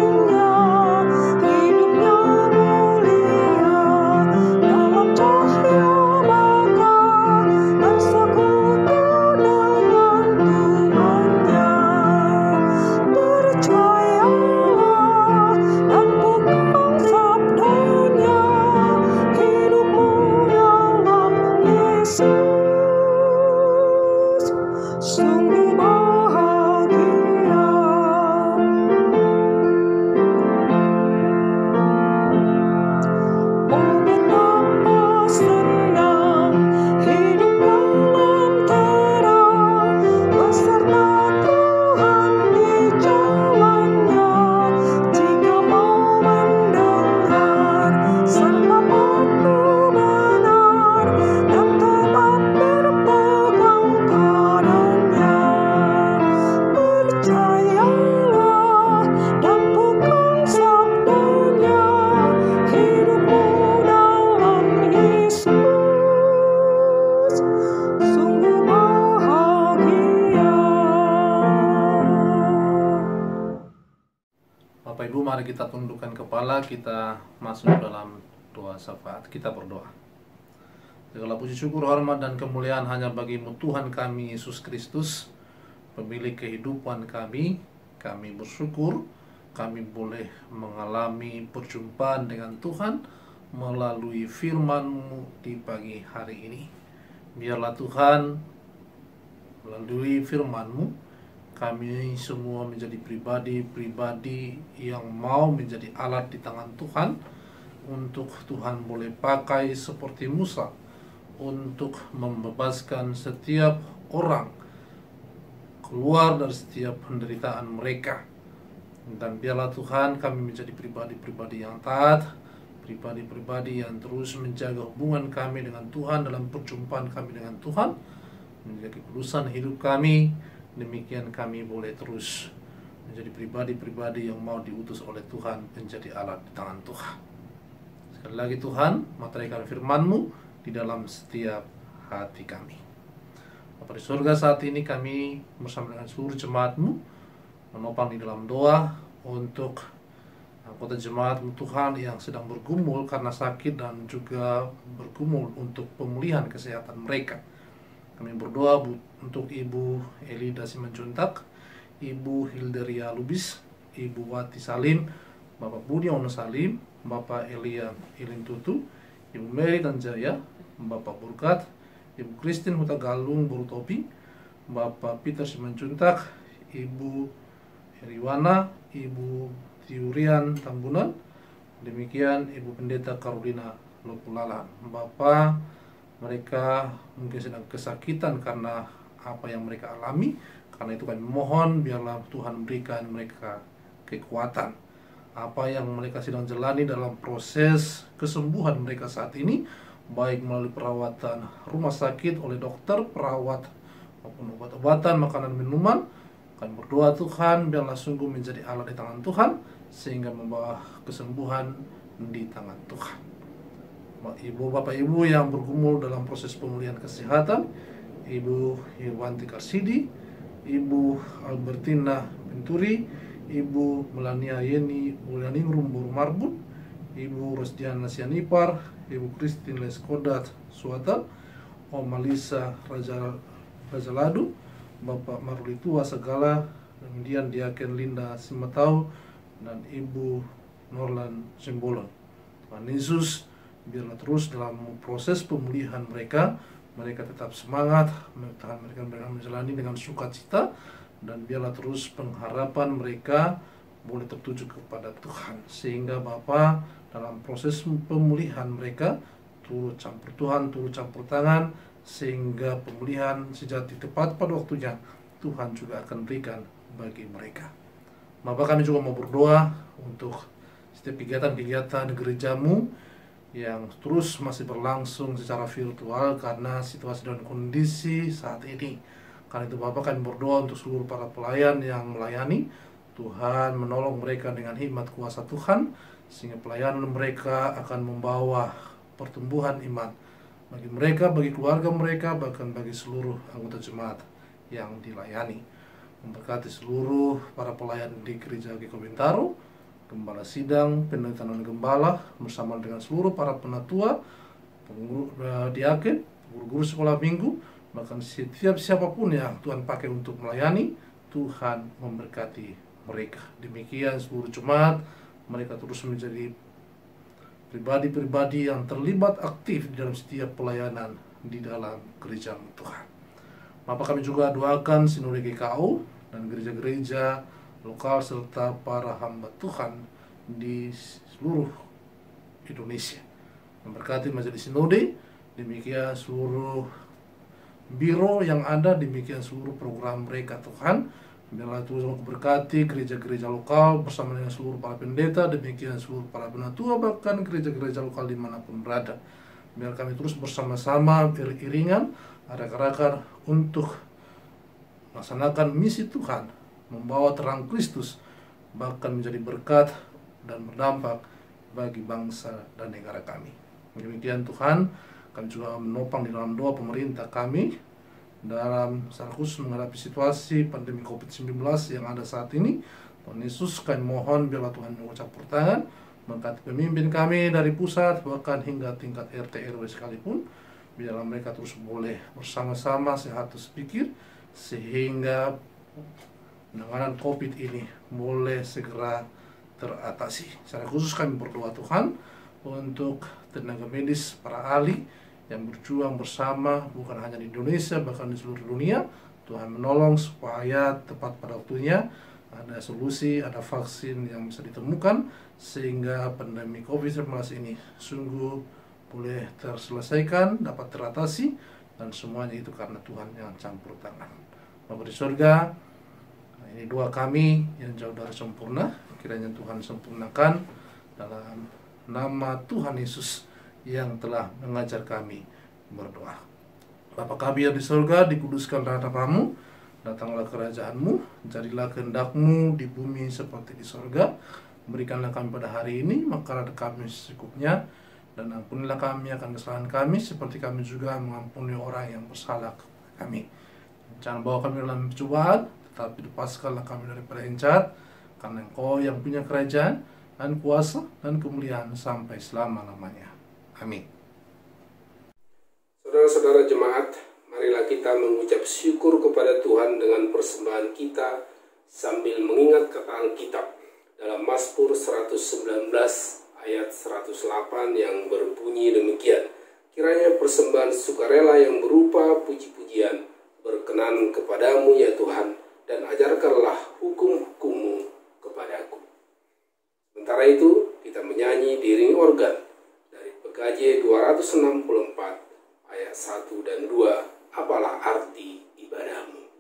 kita tundukkan kepala, kita masuk dalam doa syafaat. Kita berdoa. Segala puji syukur, hormat dan kemuliaan hanya bagi-Mu Tuhan kami Yesus Kristus, pemilik kehidupan kami. Kami bersyukur kami boleh mengalami perjumpaan dengan Tuhan melalui firman-Mu di pagi hari ini. Biarlah Tuhan, melalui firman-Mu kami semua menjadi pribadi-pribadi yang mau menjadi alat di tangan Tuhan, untuk Tuhan boleh pakai seperti Musa untuk membebaskan setiap orang keluar dari setiap penderitaan mereka. Dan biarlah Tuhan kami menjadi pribadi-pribadi yang taat, pribadi-pribadi yang terus menjaga hubungan kami dengan Tuhan dalam perjumpaan kami dengan Tuhan, menjaga kekudusan hidup kami. Demikian kami boleh terus menjadi pribadi-pribadi yang mau diutus oleh Tuhan menjadi alat di tangan Tuhan. Sekali lagi Tuhan, materaikan firman-Mu di dalam setiap hati kami. Bapa di surga, saat ini kami bersama dengan seluruh jemaat-Mu menopang di dalam doa untuk anggota jemaat-Mu Tuhan yang sedang bergumul karena sakit dan juga bergumul untuk pemulihan kesehatan mereka. Kami berdoa untuk Ibu Elida Simanjuntak, Ibu Hilderia Lubis, Ibu Wati Salim, Bapak Budi Ono Salim, Bapak Elia Ilintutu, Ibu Mary Tanjaya, Bapak Burkat, Ibu Christine Huta Galung Burutopi, Bapak Peter Simanjuntak, Ibu Heriwana, Ibu Tiurian Tambunan, demikian Ibu Pendeta Carolina Lopulalan. Bapak, mereka mungkin sedang kesakitan karena apa yang mereka alami. Karena itu kami mohon biarlah Tuhan berikan mereka kekuatan. Apa yang mereka sedang jalani dalam proses kesembuhan mereka saat ini, baik melalui perawatan rumah sakit oleh dokter, perawat, maupun obat-obatan, makanan, minuman, kami berdoa Tuhan biarlah sungguh menjadi alat di tangan Tuhan, sehingga membawa kesembuhan di tangan Tuhan. Ibu, Bapak, Ibu yang bergumul dalam proses pemulihan kesehatan, Ibu Irwanti Karsidi, Ibu Albertina Binturi, Ibu Melania Yeni Mulyaningrum Boru Marbun, Ibu Rosdiana Sianipar, Ibu Christine Leskodat Suata, Om Malisa Rajaladu, Bapak Marulitua Segala, kemudian Diaken Linda Simatau, dan Ibu Norlan Simbolon. Tuhan Yesus, biarlah terus dalam proses pemulihan mereka tetap semangat, mereka menjalani dengan sukacita, dan biarlah terus pengharapan mereka boleh tertuju kepada Tuhan, sehingga Bapa dalam proses pemulihan mereka turut campur Tuhan, turut campur tangan, sehingga pemulihan sejati tepat pada waktunya Tuhan juga akan berikan bagi mereka. Bapak, kami juga mau berdoa untuk setiap kegiatan-kegiatan gereja-Mu yang terus masih berlangsung secara virtual karena situasi dan kondisi saat ini. Karena itu Bapak, kami berdoa untuk seluruh para pelayan yang melayani. Tuhan menolong mereka dengan hikmat kuasa Tuhan, sehingga pelayanan mereka akan membawa pertumbuhan iman bagi mereka, bagi keluarga mereka, bahkan bagi seluruh anggota jemaat yang dilayani. Memberkati seluruh para pelayan di Gereja GKI Bintaro, Gembala Sidang, Pendeta non-gembala, bersama dengan seluruh para penatua, pengurus diaken, guru-guru sekolah minggu, bahkan setiap siapapun yang Tuhan pakai untuk melayani, Tuhan memberkati mereka. Demikian seluruh jemaat, mereka terus menjadi pribadi-pribadi yang terlibat aktif di dalam setiap pelayanan di dalam gereja Tuhan. Bapak, kami juga doakan Sinode GKU dan gereja-gereja lokal serta para hamba Tuhan di seluruh Indonesia. Memberkati majelis sinode, demikian seluruh biro yang ada, demikian seluruh program mereka Tuhan. Biarlah Tuhan memberkati gereja-gereja lokal bersama dengan seluruh para pendeta, demikian seluruh para penatua, bahkan gereja-gereja lokal dimanapun berada. Biar kami terus bersama-sama beriringan, arak-arakan untuk melaksanakan misi Tuhan, membawa terang Kristus, bahkan menjadi berkat dan berdampak bagi bangsa dan negara kami. Demikian Tuhan, kami juga menopang di dalam doa pemerintah kami dalam secara khusus menghadapi situasi pandemi COVID-19 yang ada saat ini. Tuhan Yesus, kami mohon biarlah Tuhan mengucapkan tangan, mengangkat pemimpin kami dari pusat bahkan hingga tingkat RT RW sekalipun. Biarlah mereka terus boleh bersama-sama sehat sepikir sehingga penanganan COVID ini boleh segera teratasi. Secara khusus kami berdoa Tuhan untuk tenaga medis, para ahli yang berjuang bersama bukan hanya di Indonesia bahkan di seluruh dunia. Tuhan menolong supaya tepat pada waktunya ada solusi, ada vaksin yang bisa ditemukan sehingga pandemi COVID-19 ini sungguh boleh terselesaikan, dapat teratasi, dan semuanya itu karena Tuhan yang campur tangan. Bapa di surga, ini doa kami yang jauh dari sempurna, kiranya Tuhan sempurnakan dalam nama Tuhan Yesus yang telah mengajar kami berdoa. Bapa kami yang di surga, dikuduskan nama-Mu. Datanglah kerajaan-Mu, jadilah kehendak-Mu di bumi seperti di surga. Berikanlah kami pada hari ini makanan kami secukupnya, dan ampunilah kami akan kesalahan kami seperti kami juga mengampuni orang yang bersalah kepada kami. Jangan bawa kami dalam pencobaan, tetapi lepaskanlah kami daripada yang jahat, karena Engkau yang punya kerajaan dan kuasa dan kemuliaan sampai selama-lamanya. Amin. Saudara-saudara jemaat, marilah kita mengucap syukur kepada Tuhan dengan persembahan kita sambil mengingat kata Alkitab dalam Mazmur 119 ayat 108 yang berbunyi demikian. Kiranya persembahan sukarela yang berupa puji-pujian berkenan kepadamu ya Tuhan, dan ajarkanlah hukum-hukum-Mu kepadaku. Sementara itu kita menyanyi diiringi organ dari PKJ 264 ayat 1 dan 2, apalah arti ibadahmu.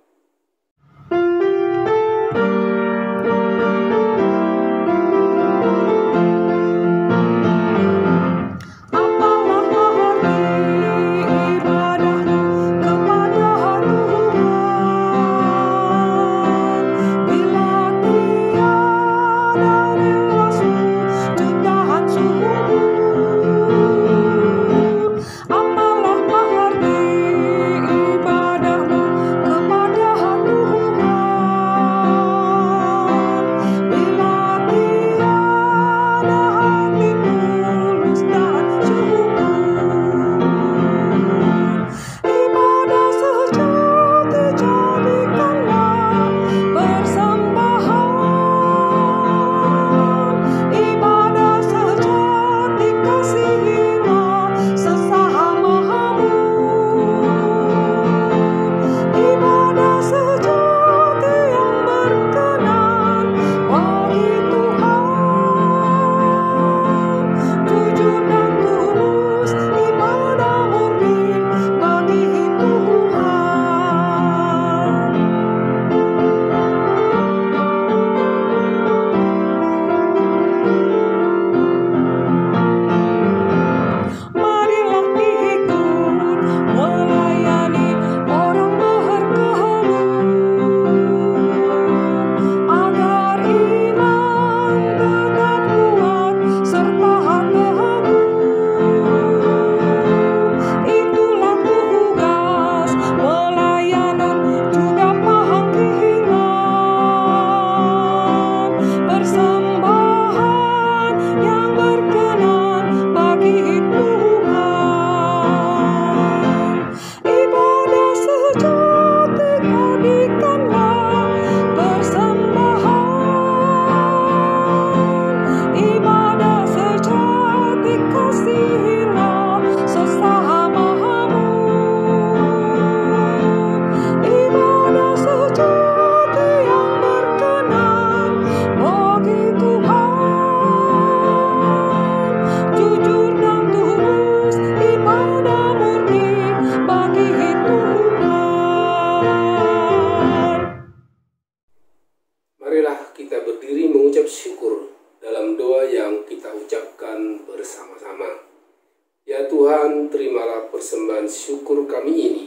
Tuhan, terimalah persembahan syukur kami ini,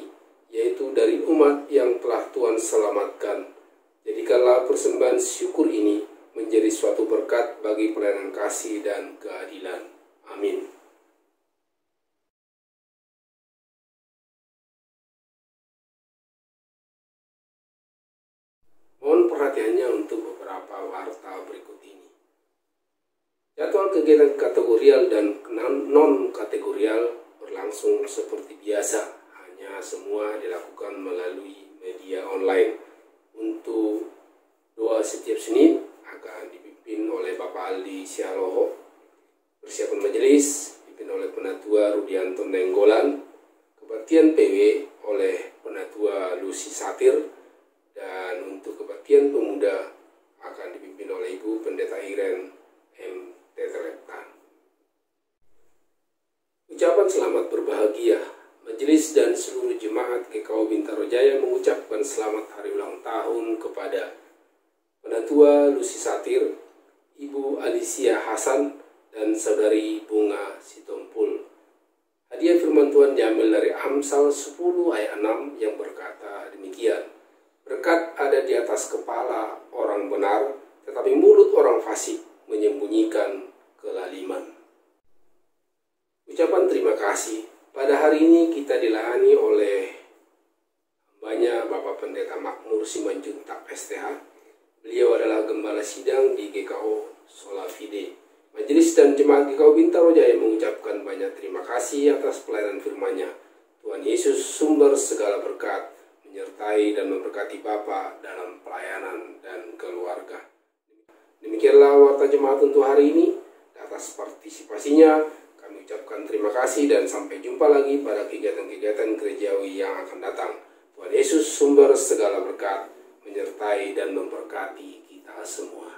yaitu dari umat yang telah Tuhan selamatkan. Jadikanlah persembahan syukur ini menjadi suatu berkat bagi pelayanan kasih dan keadilan. Amin. Mohon perhatiannya untuk beberapa beberapa warta berikut ini. Jadwal kegiatan kategorial dan non-kategorial berlangsung seperti biasa, hanya semua dilakukan melalui media online. Untuk doa setiap Senin akan dipimpin oleh Bapak Aldi Sialoho. Persiapan majelis dipimpin oleh Penatua Rudianto Nenggolan. Kebaktian PW oleh Penatua Lucy Satir. Dan untuk kebaktian pemuda akan dipimpin oleh Ibu Pendeta Iren M. Teteleptan. Ucapan selamat berbahagia. Majelis dan seluruh jemaat GKO Bintaro Jaya mengucapkan selamat hari ulang tahun kepada Penatua Lucy Satir, Ibu Alicia Hasan, dan Saudari Bunga Sitompul. Hadiah firman Tuhan diambil dari Amsal 10 ayat 6 yang berkata demikian. Berkat ada di atas kepala orang benar, tetapi mulut orang fasik menyembunyikan kelaliman. Ucapan terima kasih. Pada hari ini kita dilayani oleh hambanya Bapak Pendeta Makmur Simanjuntak STH. Beliau adalah gembala sidang di GKO Solafide. Majelis dan jemaat GKO Bintaro Jaya mengucapkan banyak terima kasih atas pelayanan firman-Nya. Tuhan Yesus sumber segala berkat menyertai dan memberkati Bapak dalam pelayanan dan keluarga. Demikianlah warta jemaat untuk hari ini. Atas partisipasinya kami ucapkan terima kasih dan sampai jumpa lagi pada kegiatan-kegiatan gerejawi yang akan datang. Tuhan Yesus sumber segala berkat menyertai dan memberkati kita semua.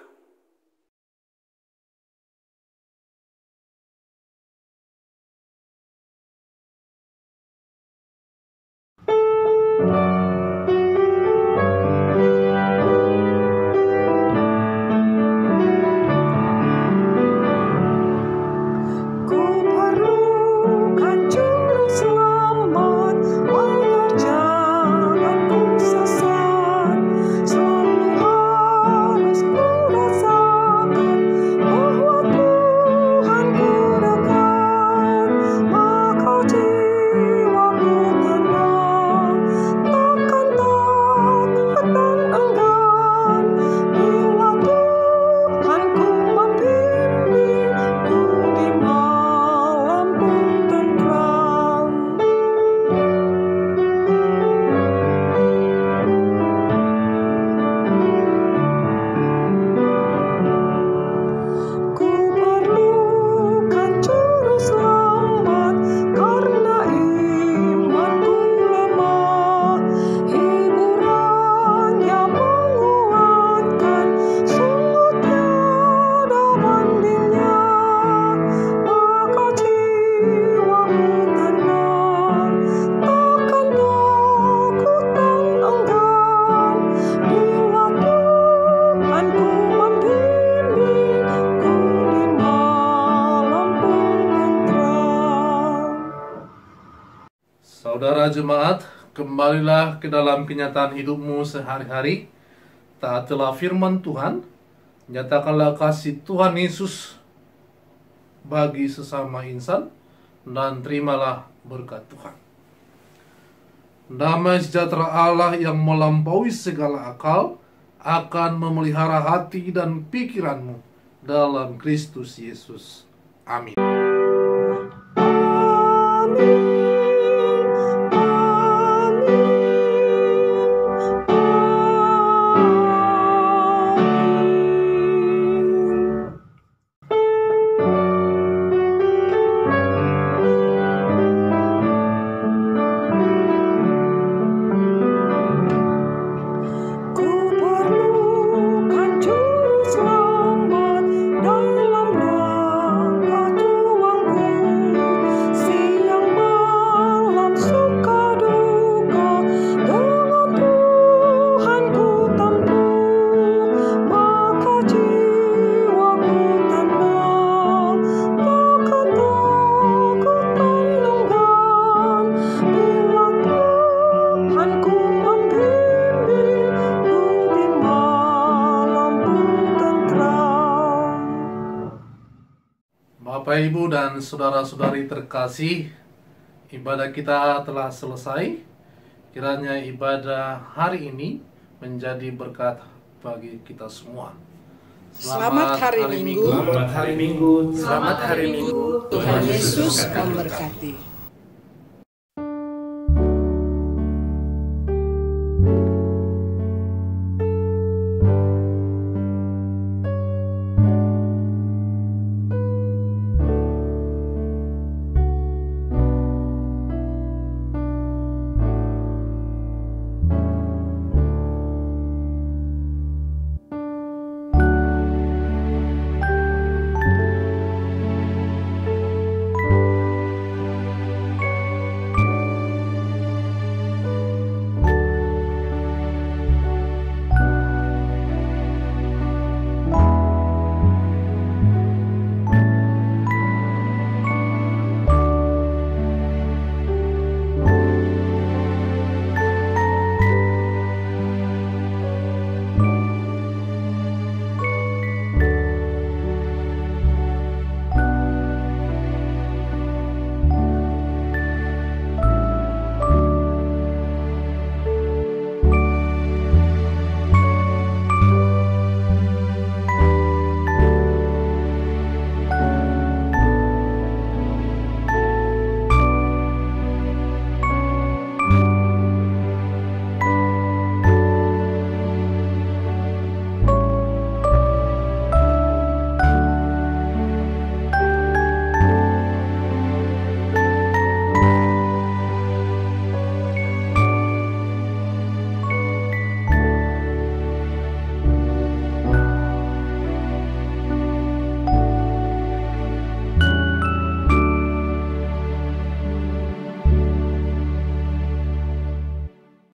Saudara jemaat, kembalilah ke dalam kenyataan hidupmu sehari-hari. Taatilah firman Tuhan, nyatakanlah kasih Tuhan Yesus bagi sesama insan, dan terimalah berkat Tuhan. Damai sejahtera Allah yang melampaui segala akal akan memelihara hati dan pikiranmu dalam Kristus Yesus. Amin. Bapak, Ibu, dan saudara-saudari terkasih, ibadah kita telah selesai. Kiranya ibadah hari ini menjadi berkat bagi kita semua. Selamat hari Minggu. Selamat hari Minggu. Selamat hari Minggu. Tuhan Yesus memberkati.